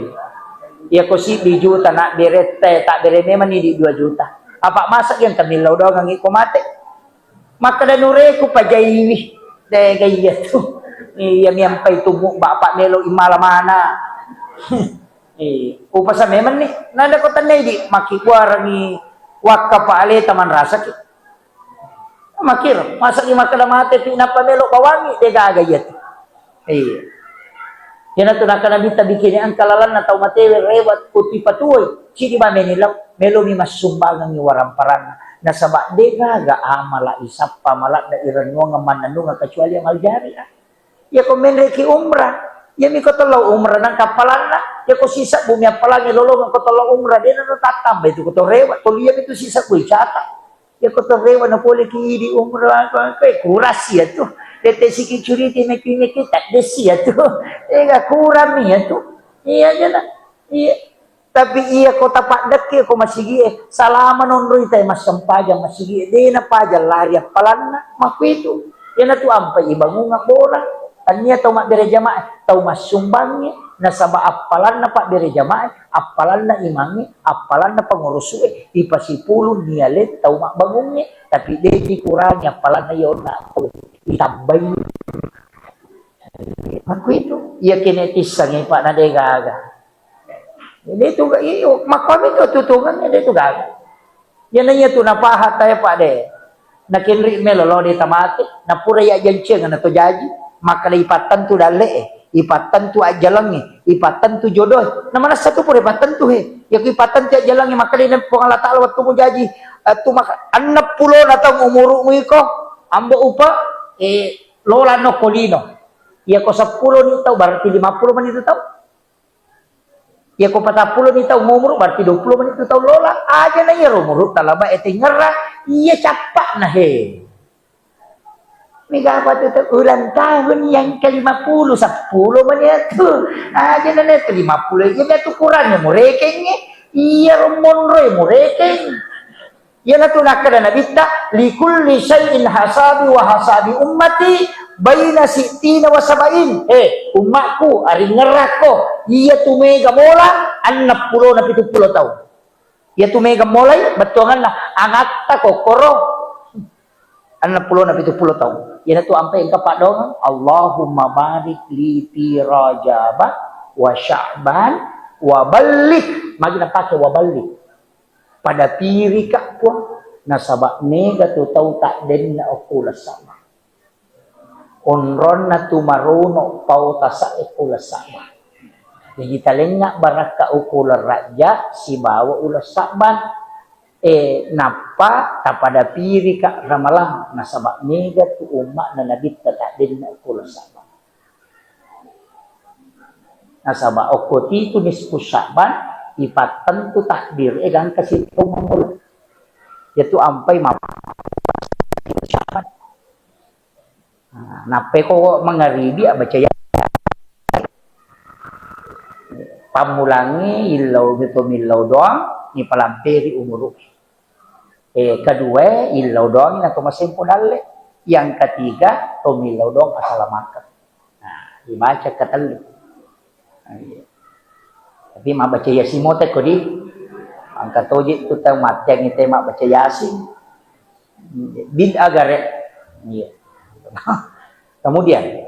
Iya ko si 2 juta nak berete tak bere memang ni 2 juta. Apa masak yang kamilaw daw ngangi ko mate. Makadanure ko pajaiwi. De gaya tu. Iya miampay tumo bapak melo imala mana. Upasa memang nih, nada ko tanay di makikuara ni wakka paale taman rasa ki. Makir, masa ki makadamate pinapamelo kawangi de gagayat. Yan ato nakanabita bikini ang kalalan na tao matewe rewat puti patuoy. Sidi ba menilaw, melo mi masumbagang ni waramparan na sabak de gaga amala isap pamalat na iranwa nga manano nga kasyuali ang aljari. Ya ko menreki umrah. Ya mi ko tolo umrah nang kapalan na. Ya ko sisa bumi apalan lolo ko tolo umrah dia na tatambay itu ko to rewa. To liya itu sisa ko wisata. Ya ko to rewa na pole ki di umrah ko kurasi ya tu. Tete siki curiti meki tak desi ya tu. Ega kurang ya tu. Iya aja na. Iya. Tapi iya ko tapak deke ko masigi salaman onroy tay mas sampaja masigi de na paja lari apalan na mapitu. Ya na tu ampai ibangunga bola. Ania tau mak bere jamaah tau mas sumbangnya nasaba apalan na pak bere jamaah apalan na imangi apalan na pengurusue di pasipulu nialet tau mak bangungnya tapi dia dikurangi apalan na yona itambai aku itu ia kinetis sangi pak nade gaga ini tu iyo makam itu tutungan dia tu gaga ya nanya tu napahat tayo pak de nakinri melolo di tamati napura ya janceng na to jaji maka ipatan tu dale ipatan tu ajalangi ipatan tu jodoh nama satu pun ipatan tu ya ipatan tu ajalangi maka di pong Allah Taala waktu mu jaji tu maka 60 na taong umuru mo iko ambo upa lola no kolino ya ko 10 ni tao berarti 50 man itu tao ya ko 40 ni tao umuru berarti 20 man itu tao lola aja na ya umuru talaba ngera iya capak na Mega apa tu ulang tahun yang ke-50 10 menit tu aja nana ke-50 ya tu kurangnya murekeng iya romonroy murekeng ya na tu nakada nabita likulli syai'in hasabi wa hasabi ummati baina sittina wa sabain umatku ari ngerako iya tu mega mola 60 na 70 tahun iya tu mega mulai betongan lah angatta kokoro 60 na 70 tahun. Yan tu ampai engka pak dong. Allahumma barik li fi Rajab wa Sya'ban wa balik. Magi na pakai wa balik. Pada piri ka po nasaba nega tu tau tak den na okula sama. Onron na tumaruno pau tasa okula sama. Jadi talengga baraka okula raja si bawa ulas saban napa tapada piri ka ramalang nasaba nega tu umat na nabit tak din na ukula sama nasaba okoti tu nisfu syaban ipatan tu takdir gan kasi tumangul yaitu ampai mapa syaban nape ko mangaribi baca ya pamulangi ilau gitu milau doang ni palamperi umuru kedua ilau doang na tumasimpo dalle yang ketiga tumilau doang asalamatkan nah dibaca katali tapi mak baca yasin mote ko di angka toji tu tang mateng ite mak baca yasin bid agare iya kemudian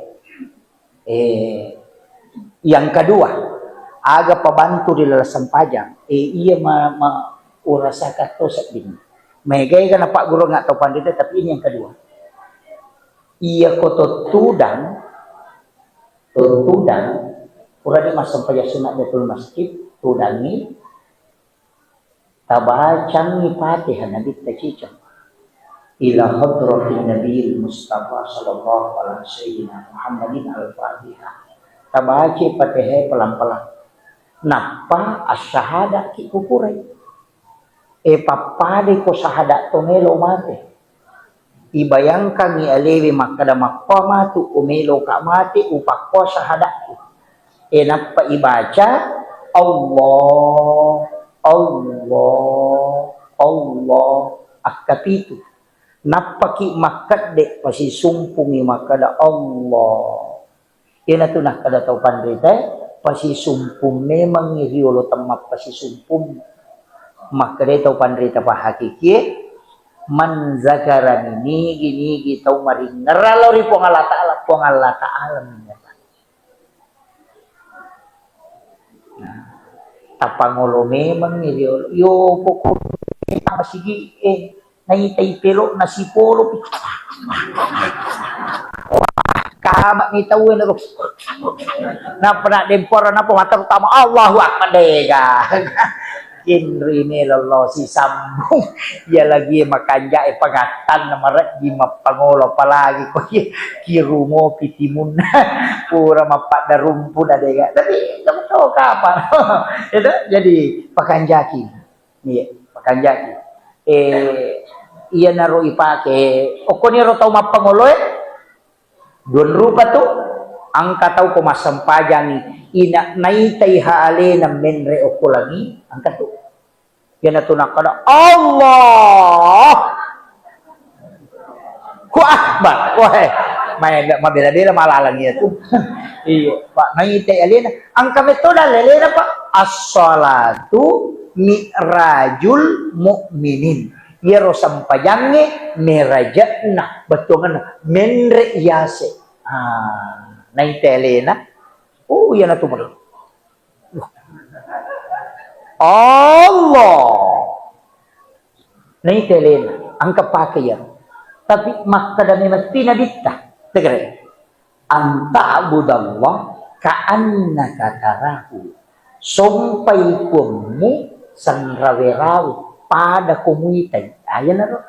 yang kedua aga pabantu di lalasan pajang iya urasa kato sa din megay ka na pak guru nggak tahu pandita tapi ini yang kedua iya ko tudang ura di masam pajak sunat betul masjid tudangi tabacang ni Fatihah nabi tacicang ila hadratin nabi Mustafa sallallahu alaihi wasallam Muhammadin al-Fatihah tabaci Fatihah pelan-pelan napa asyhada ki kukurai papade ko sahada tumelo mate ibayangkan ni alewi makada makpa matu umelo ka mate upakpo sahada napa ibaca Allah akapitu napa ki makat de pasi sumpungi makada Allah ina tu nak kada tau pandrita pasi sumpung memang iriolo tamat pasi sumpung maka dia tahu pandrita pa hakiki man zakaran ini tahu mari ngeralori pong Allah Ta'ala nah tapangolo memang iriolo yo pokok masigi naitay pelo nasipolo kamak ni tahu na pernah dempor na pematar utama Allahu Akbar dega Inri lolo si sambung. Ia lagi makanja pagatan na marat di mapangulo palagi ko kirumo pitimun pura mapada rumput ada ya. Tapi kamu tahu kapan? Itu jadi pakanjaki. Iya, pakanjaki. Iya naro ipake. Oko ni ro tau mapangulo Don rupa tu ang kataw ko masampajan ina naitay haale na menre o kulangi ang katu. Yan na tunak ka na Allah! Ku akbar! Wah, may mabila-bila malala niya tu. Iya, pak naitay alena. Ang kami to na lelena pa as-salatu mi'rajul mu'minin. Yero sampajange merajatna betungan menre yase naitelena yan na tumulong Allah naitelena ang kapakayan tapi makadami mas pinadita tegre ang ta'budallah ka'annaka tarahu sumpay mo sang rawe-rawe pada komunitas ayan na ro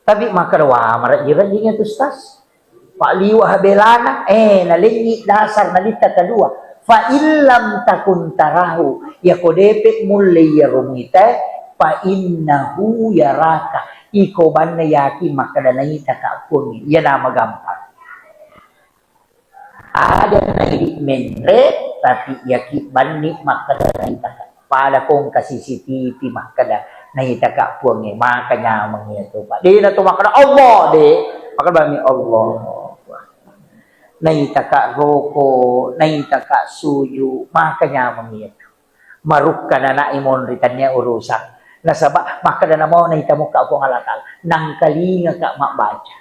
tapi makarawa marat-jiran tu stas pak liwa habelana nalingi dasar nalita kedua fa illam takun tarahu ya kodepet mulai ya rumita fa innahu yaraka iko banna yaki makadanai takapun ya nama gampang ada naik menre tapi yaki banni makadanai takapun pada kong kasi CCTV makada nahita ka puang makanya mangito pa di na to makada Allah di makada ni Allah nahita ka roko nahita ka suyu makanya mangito maruk ka na imon ritan niya urusan nasaba makada na mo nahita mo ka puang alatal nang kalinga ka mabaca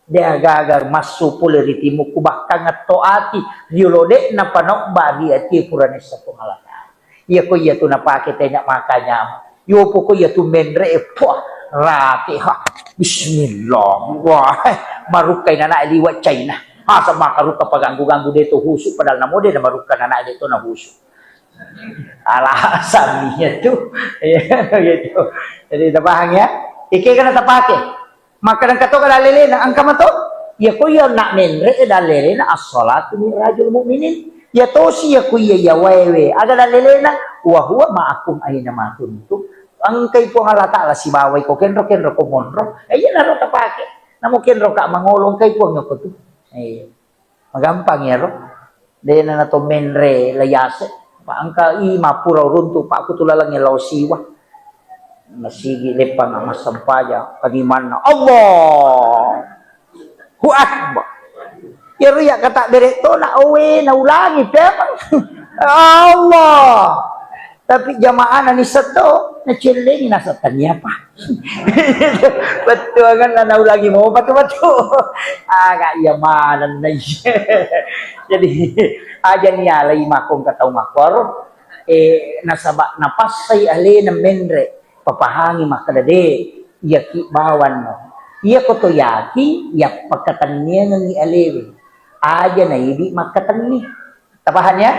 dia gagar masupul riti mo kubakang at toati riolode na panok bagi ati puranis sa puang alatal iya ko iya tu napake tanya makanya yo po ko iya tu menre rati ha bismillah wah marukay na liwat China sa makaruka paganggu-ganggu dito huso padahal na mo din na maruka na dito na huso alasan niya tu gitu jadi tapahang ya ikay ka na tapake maka nang kato ka dalili na ang kamato iya ko iya na menre dalili na as-salatu mi'rajul mu'minin ya tosi ya kuya ya wewe aga dalelena wa huwa ma'akum ayna ma kuntum ang kay po halata ala si baway ko kenro ko monro ayan na ro tapake namo kenro ka mangolong kay po ko tu magampang ya ro de na to menre layase pa ang ka i mapuraw runto pa ko tulalang ya lausiwa nasigi lepang masampaya kadiman na Allah hu akbar ya riya kata direkto na uwi na ulangi Allah tapi jamaah na ni sato na chilling nasa tanya pa betul kan na ulangi mo batu-batu agak yamanan na jadi aja niya lay makong kataw makor nasaba napasay ali na menre papahangi makadade yaki bawan mo iya ko to yaki yak pagkatan niya ng ialewi aja na hindi makatani tapahannya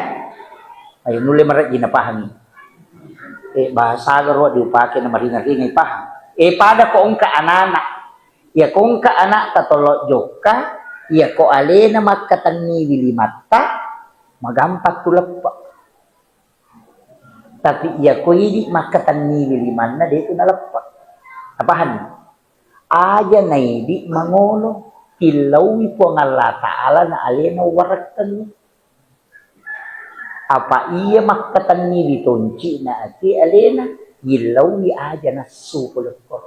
ay nuli marat ginapahangi bahasa garo diupake na maringa-ringay pahang pada ko ang kaanana ya kung kaanak katolo joka ya ko ale na makatani wilimata magampat tulap pa tapi ya ko hindi makatani wiliman na dito nalapa tapahan aja na hindi mangolo ilawi po ng Allah Ta'ala na alena waraktan apa iya makatan ni ditonci na ati alena ilawi aja na sukulot ko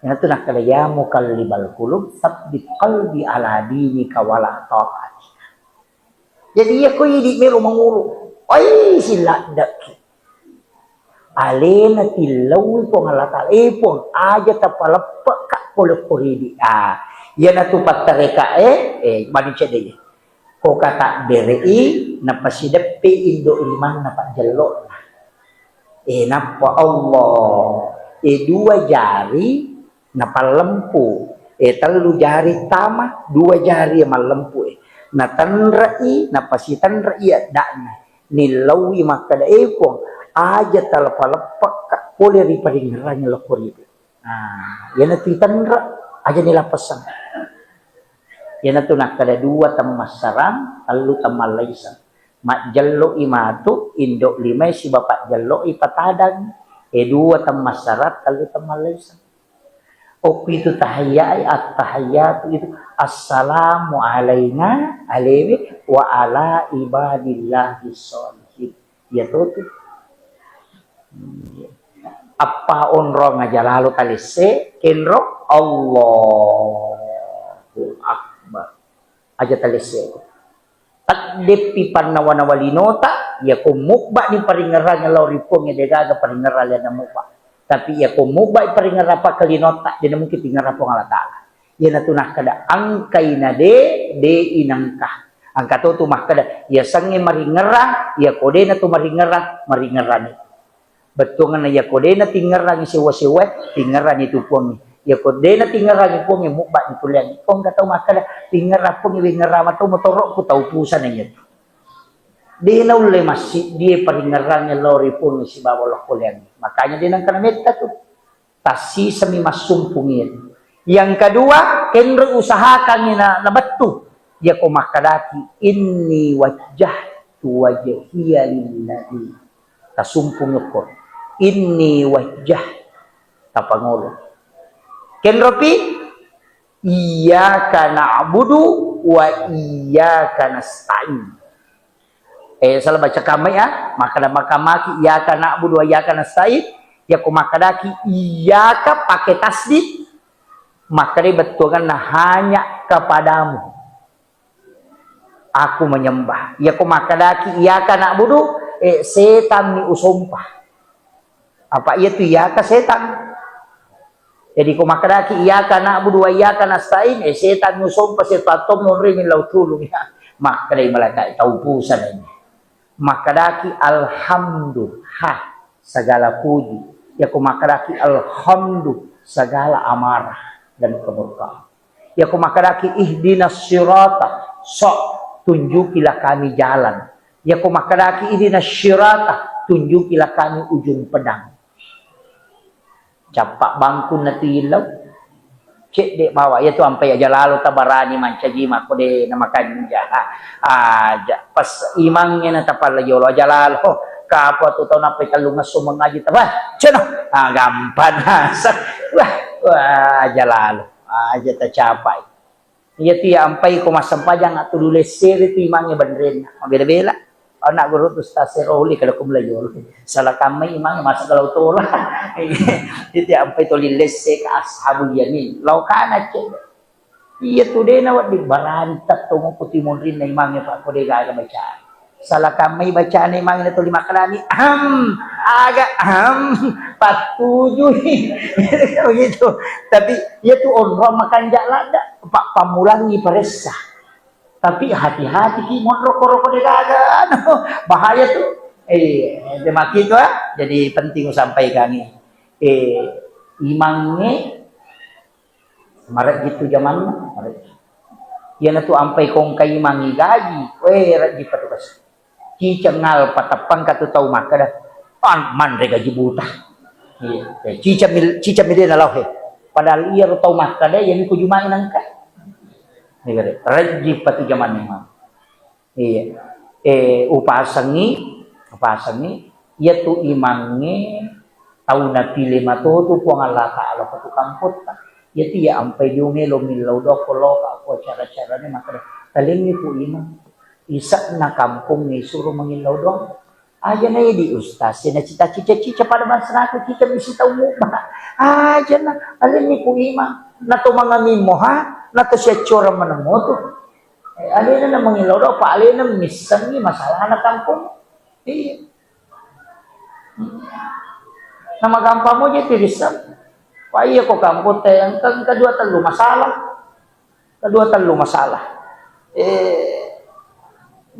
yan ito nakalaya mo kalibal kulog sabit kalbi ala dini kawala ta'at jadi iya ko hindi meron manguro ay sila daki alena ilawi po ng Allah Ta'ala po aja tapalapa ka kulok-kuridi yan na tupat tareka manusia deh ko kata beri napasidap pe indo iman napajalo napa Allah dua jari napalempu telu jari tama dua jari malempu natanrai napasitanrai dakna nilawi makada epong aja talapalapak ka boleh riparingeranya lokoribe. Yan na titanra aja nilapasan. Yan na to nakada dua tamasaran alu tamalaysan. Mak jallo imatu indok lima si bapak jallo ipatadang dua tamasarat alu tamalaysan. Opi itu tahiyai at tahiyatu itu assalamu alaina alaihi wa ala ibadillahi sholihin. Ya tuh. Apa onro ngajalalu talise kenro Allahu akbar aja talise takdepi pannawana walinota ya kumukba ni paringaran lauri pong ya degaga paringaran ya namukba tapi ya kumukba paringaran pa kalinota dia mungkin tingara pong Allah taala ya natunah kada angkai na de inangkah angka to tumah kada ya sange maringara ya kode na tu maringara maringarani betungan na yakode na tingarang siwa-siwa tingarang itu pong yakode na tingarang pong mukba itu lian pong kataw makada tingarang pong ibingarama to motorok ko taupusan na yun di na ulay masih di paringarang niya lori pong si bawalok ko lian makanya din ang kanameta to tasi sa mi masumpungin yang kedua kenro usahakan niya na batu ya ko makadaki inni wajjahtu wajhiya lillahi tasumpung ko inni wajah tapangulo kenropi iyyaka na'budu wa iyyaka nasta'in salah baca kami ya makamaki iyyaka na'budu wa iyyaka nasta'in ya kumakadaki iyyaka pakai tasdid maka dibetulkan nah hanya kepadamu aku menyembah ya kumakadaki iyyaka na'budu setan ni usumpah apa itu ya ke setan jadi kumakadaki iya kana abudu wa iya kana stain setan musuh pasitatom nuri min lautulung ya makadai malaikat taupusan ini makadaki alhamdulillah segala puji ya kumakadaki alhamdulillah segala amarah dan kemurkaan ya kumakadaki ihdinas sirata sok tunjukilah kami jalan ya kumakadaki ihdinas sirata tunjukilah kami ujung pedang capak bangku natilaw cek dek bawa ya tu ampai aja lalu tabarani mancaji mako de namakan aja pas imangnya na tapal yolo aja lalu kapo tu tau napai kalungas sumengaji tabah ceno gampan hasak wah aja lalu aja tercapai ya tu ya ampai ko masampajang atu dule seri tu imangnya benerin beda-beda anak guru tu stasir oli kalau kumlayo salah kami imang masa kalau tola itu sampai to lilese ke ashabul yamin lau kana cek iya tu de na wat di barantat to mo puti monrin na imangnya pak ko de ga baca salah kami baca na imangnya to lima kalani agak patujuh begitu tapi ya tu onro makan jalada pak pamulangi paresa tapi hati-hati ki mon rokok-rokok de gaga bahaya tuh demaki itu jadi penting sampai kami imangnya maret gitu zaman maret ya tu ampai kong kai mangi gaji rat di patukas ki cengal patapang katu tau maka dah man re gaji buta cica mil na law padahal ia tau maka dah yang ku jumain angka raji pati zaman memang upasangi ya tu imangnya tahu napi lima tu puang Allah Ta'ala patu kamput ya tu ya ampai diungi lo milau do kolo aku cara-cara ni maka kaling ni pu imang isa na kampung ni suruh mengilau dong aja na di ustaz na cita-cita pada masyarakat kita bisa tahu mukba aja na kaling ni pu imang na to mga mimoha na to siya tsura manamo to alin na mangilaw daw pa alin na misang ni masalah na kampung na magampa mo dyan tirisam pa iya ko kampung ang kadua talo masalah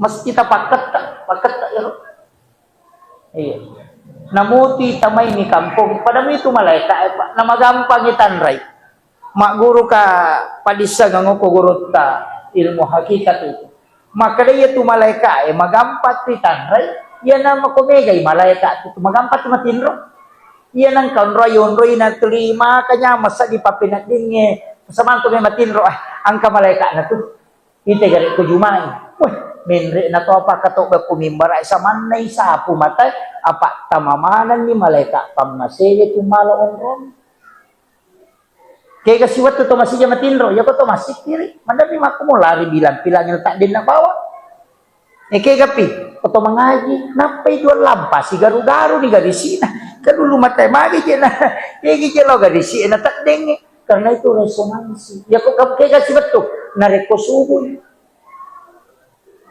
mas kita pakat namuti tamay ni kampung padamo ito malaika na magampang itanray mak guru ka padisa ngango ko guru ta ilmu hakikat itu Maka dia tu malaikat magampat ti tanray. Yan ang makumegay malaikat tu magampat ti matinro. Yan ang kaunroy na tulima kanya masa di papinagding saman tu may matinro ang kamalaikat na tu. Ite gari ko jumay. Weh, menre na to apa kato ba kumimbara sa manay sa pumatay apa tamamanan ni malaikat pamasili tumalo onron. Kaya kasi wat to masih matinro, ya ko to masih kiri. Mandami makumulari bilang pilangil tak din na bawa. Kaya gapi, ko to mangaji, napay duan lampas, si garu-garu ni garisina. Kadulu matay magi na, kaya gijalo garisina tak dengi. Karena itu resonansi. Ya ko kaya kasi wat to, narekosuboy.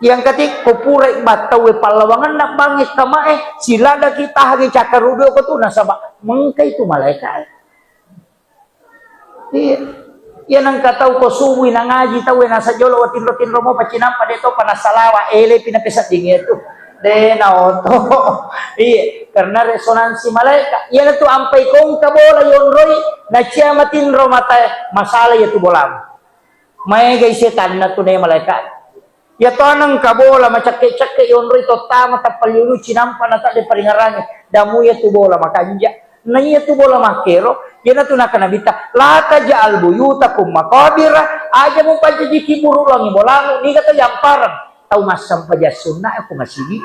Yang ketik kupurai batawe palawangan nak bangis kamae sila na kita hagi cakarudo ko to nasa mengkay itu malaikat. Yan ang kataw ko suwi na ngaji tawe nasa jolo o tinro mo pacinampa dito panasalawa ele pinapisat dingin ito de na oto karena resonansi malaika yan ito ampay kong kabola yon roy na siya matinro matay masala ito bolam may gay setan na tunay malaikat ya to nang kabola macake-cake yon roy to tama tapalulu cinampa na tali paringarani damu ya tu bola makanja na iya tu bola makero yan na nakanabita lata ja albuyuta kum makabira aja mo pajiji buru lang ibolango ni kata yamparan tau masam paja sunna aku masigi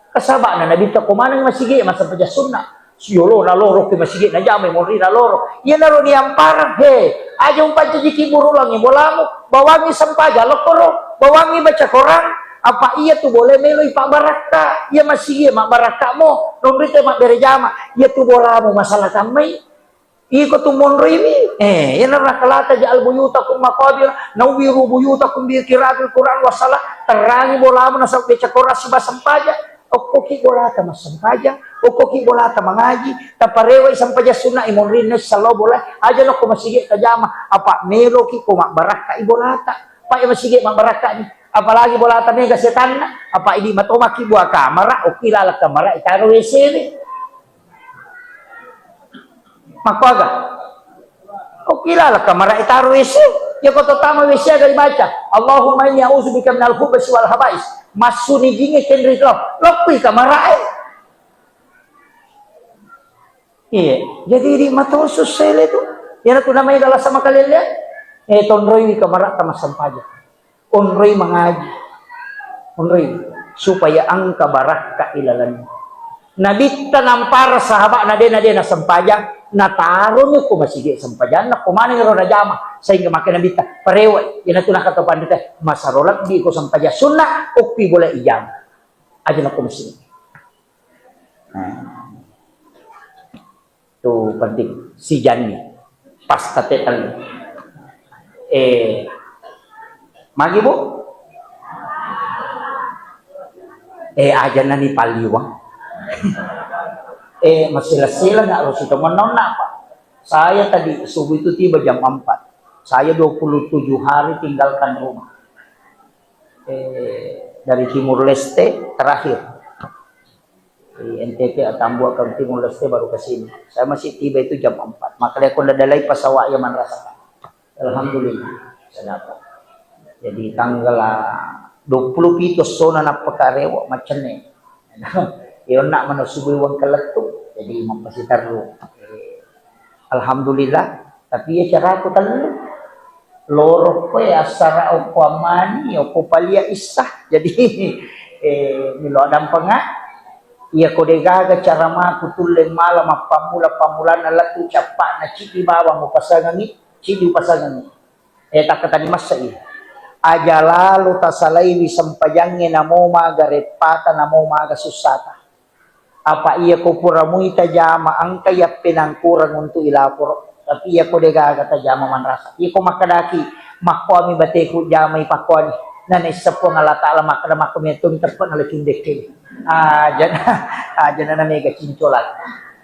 kasaba na nabita ko manang masigi masam paja sunna siyolo na loro ke masigi na jamay mo ri na loro yan na ro ni yamparan he aja mo pajiji buru lang ibolango bawangi sampaja lokoro bawangi baca Quran apa iya tu boleh meloy pak baraka iya masih mak baraka mo nomrite mak berejama iya tu bola mo masalah kami iko tu monro ini yan na kalata ja albuyutakum maqabir nawiru buyutakum bi qiraatil Quran wasalah terangi bola mo nasa beca Quran siba sampaja okoki bola ta masampaja okoki bola ta mangaji taparewa sampaja sunna imon rinnes salo bola aja no ko masigi kajama apa melo ki ko mak baraka ibolata pa masigi mak baraka ni apalagi bola tamega setan apa ini matomaki buah kamera o kilala kamera itaro WC makwaga o kilala kamera itaro WC ya ko tama WC gali baca Allahumma inni a'udzubika minal khubuthi wal habais masuni dinge kendri lokui kamera iya jadi di matosus sele tu ya tu namanya dalam sama kalian tonroi kamera tama sampaja onroy mengaji onroy supaya angka barak kailalan nabita nampar sahabat nade na sampajang nataro niyo ko masige sampajan na kumani ro na jama sehingga makin nabita parewa ina tuna katopan dito masarolak di ko sampaja sunna ukpi bola ijam aja na ko masige tu penting si Jani pas katetal magi bu aja na ni paliwang masila-sila na harus itu menona pak saya tadi subuh itu tiba jam 4 saya 27 hari tinggalkan rumah dari Timur Leste terakhir NTT Atambua ke Timur Leste baru ke sini saya masih tiba itu jam 4 makanya aku dadalai pasawa ya man rasakan alhamdulillah saya dapat jadi tanggal 27 sona na pakarewa macam ni yon nak manusubuy wang kaletu jadi mampasitar lu alhamdulillah tapi ya cara aku talu loro ko ya asara o pamani o palia isah jadi milo adam panga iya ko degaga cara ma kutulen malam pamula na latu capa na citi bawa mo pasangangi citi pasangangi tak kata di masa iya aja lalu tasalai sampajangnya namo magarepata namo magasusata apa iya ko puramu itajama ang kaya pinangkurang untuk ilapuro tapi iya ko dega kata jama manrasa iya ko makadaki makwami bateku jamai pakwani nanay sapo ngalata ala makada makumetong terpon ala kindekil aja na mega cincolat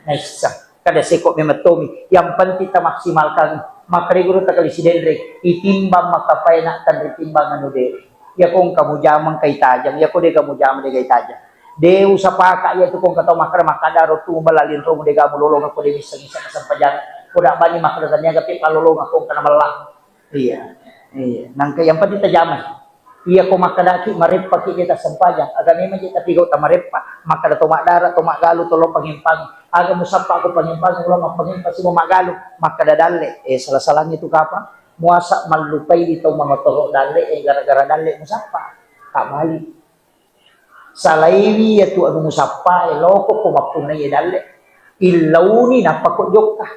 naisa kada seko mematomi yang penting ta maksimalkan makariguro ta kali sidendrek itimbang makapay na tan itimbang anu de ya kung kamu jamang kay tajam ya ko de kamu jamang de kay tajam de usapaka ya tu kung kataw makadaro tu balalin ro mo de gamu lolong ako de misa sampajang kuda bani makadatan niya gapi palolong ako kana malang iya nang kay yang penting ta jamay Iya ko makadaki marepa kita sampajang. Aga memang kita tigo ta marepa. Makada tumak darat, tumak galu, tolong pangimpang. Aga mo sampa ako pangimpang, ulo magpangimpa si mo magalu. Makada dali. Salah-salah itu kapan? Muasa malupay dito mga tolo dali. Gara-gara dali mo sampa. Kabali. Salaini yatu ano mo sampa. Loko kumapunay dali. Ilauni na pakudyok ka.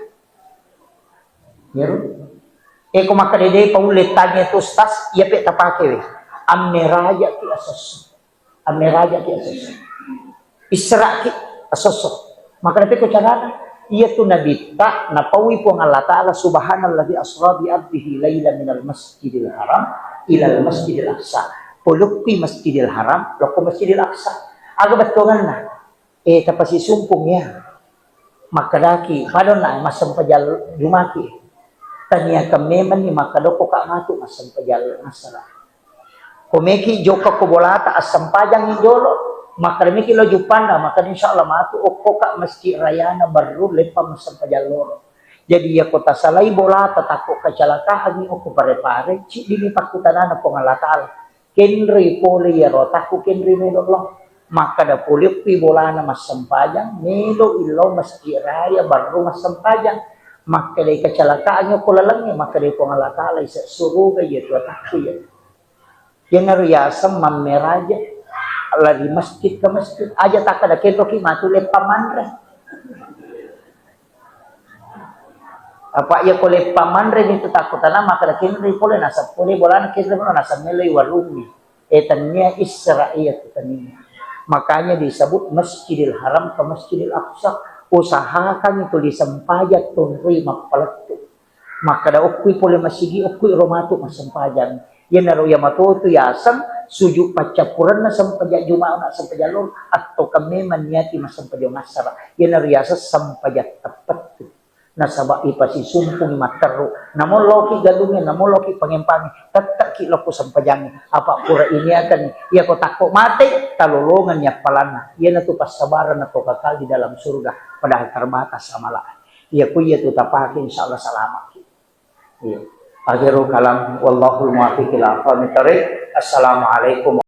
Meron? Kung makadede pa ulit tanya itu stas, iya pe tapake. Ameraja ki asos. Ameraja ki asos. Isra ki asos. Maka nabi ko carana, iya tu nabita na pawi po ang Allah Ta'ala subhanalladzi asra bi abdihi laylan minal masjidil haram ilal masjidil aqsa. Pulukki masjidil haram, loko masjidil aqsa. Aga batungan na. Tapos isumpong ya. Makadaki, padon na masampajal dumaki. Tanya kami man ni makadoko ka mato masampajal nasara. Kumeki joka ko bolata asam pajang indolo makarmiki lo jupanda maka insyaallah matu okko ka masjid rayana baru lepa masam pajaloro. Jadi ya kota salai bolata takut kecelakaan ni okko pare-pare ci dini pakutanana po ngalatal. Kenri poli ya rotaku kenri melolong maka da poli pi bolana masam pajang melo ilo masjid raya baru masam pajang maka dari kecelakaan ko lalangnya maka dari po ngalatal isa suruga ya takku ya. Yang nariyasam mameraja lari masjid ke masjid aja tak ada kento ki matu le pamanre apa ya kole pamanre itu takutan maka ada kento pole nasa pole bolan kento nasa meloi warumi etannya Israel tania makanya disebut Masjidil Haram ke Masjidil Aqsa usahakan itu disempajat tunri mapalatu maka ada ukui pole masigi ukui romatu masampajan yan naro yamato tu yasam sujud pacapuran na sampajak jumaa na sampajalor atau kami maniati masampajak masara yan naro yasa sampajak tepat tu nasaba ipasi sumpung mataru namo loki galungin namo loki pangimpang tatak ki loko sampajang apa pura ini akan ia ko takko mati talolongan nya palana yan na tu pasabaran na to kakal di dalam surga padahal terbatas amalan ia ku ia tu tapake insyaallah selamat iya. Akhiru kalam wallahul muwaffiq ila aqwamit thoriq. Assalamualaikum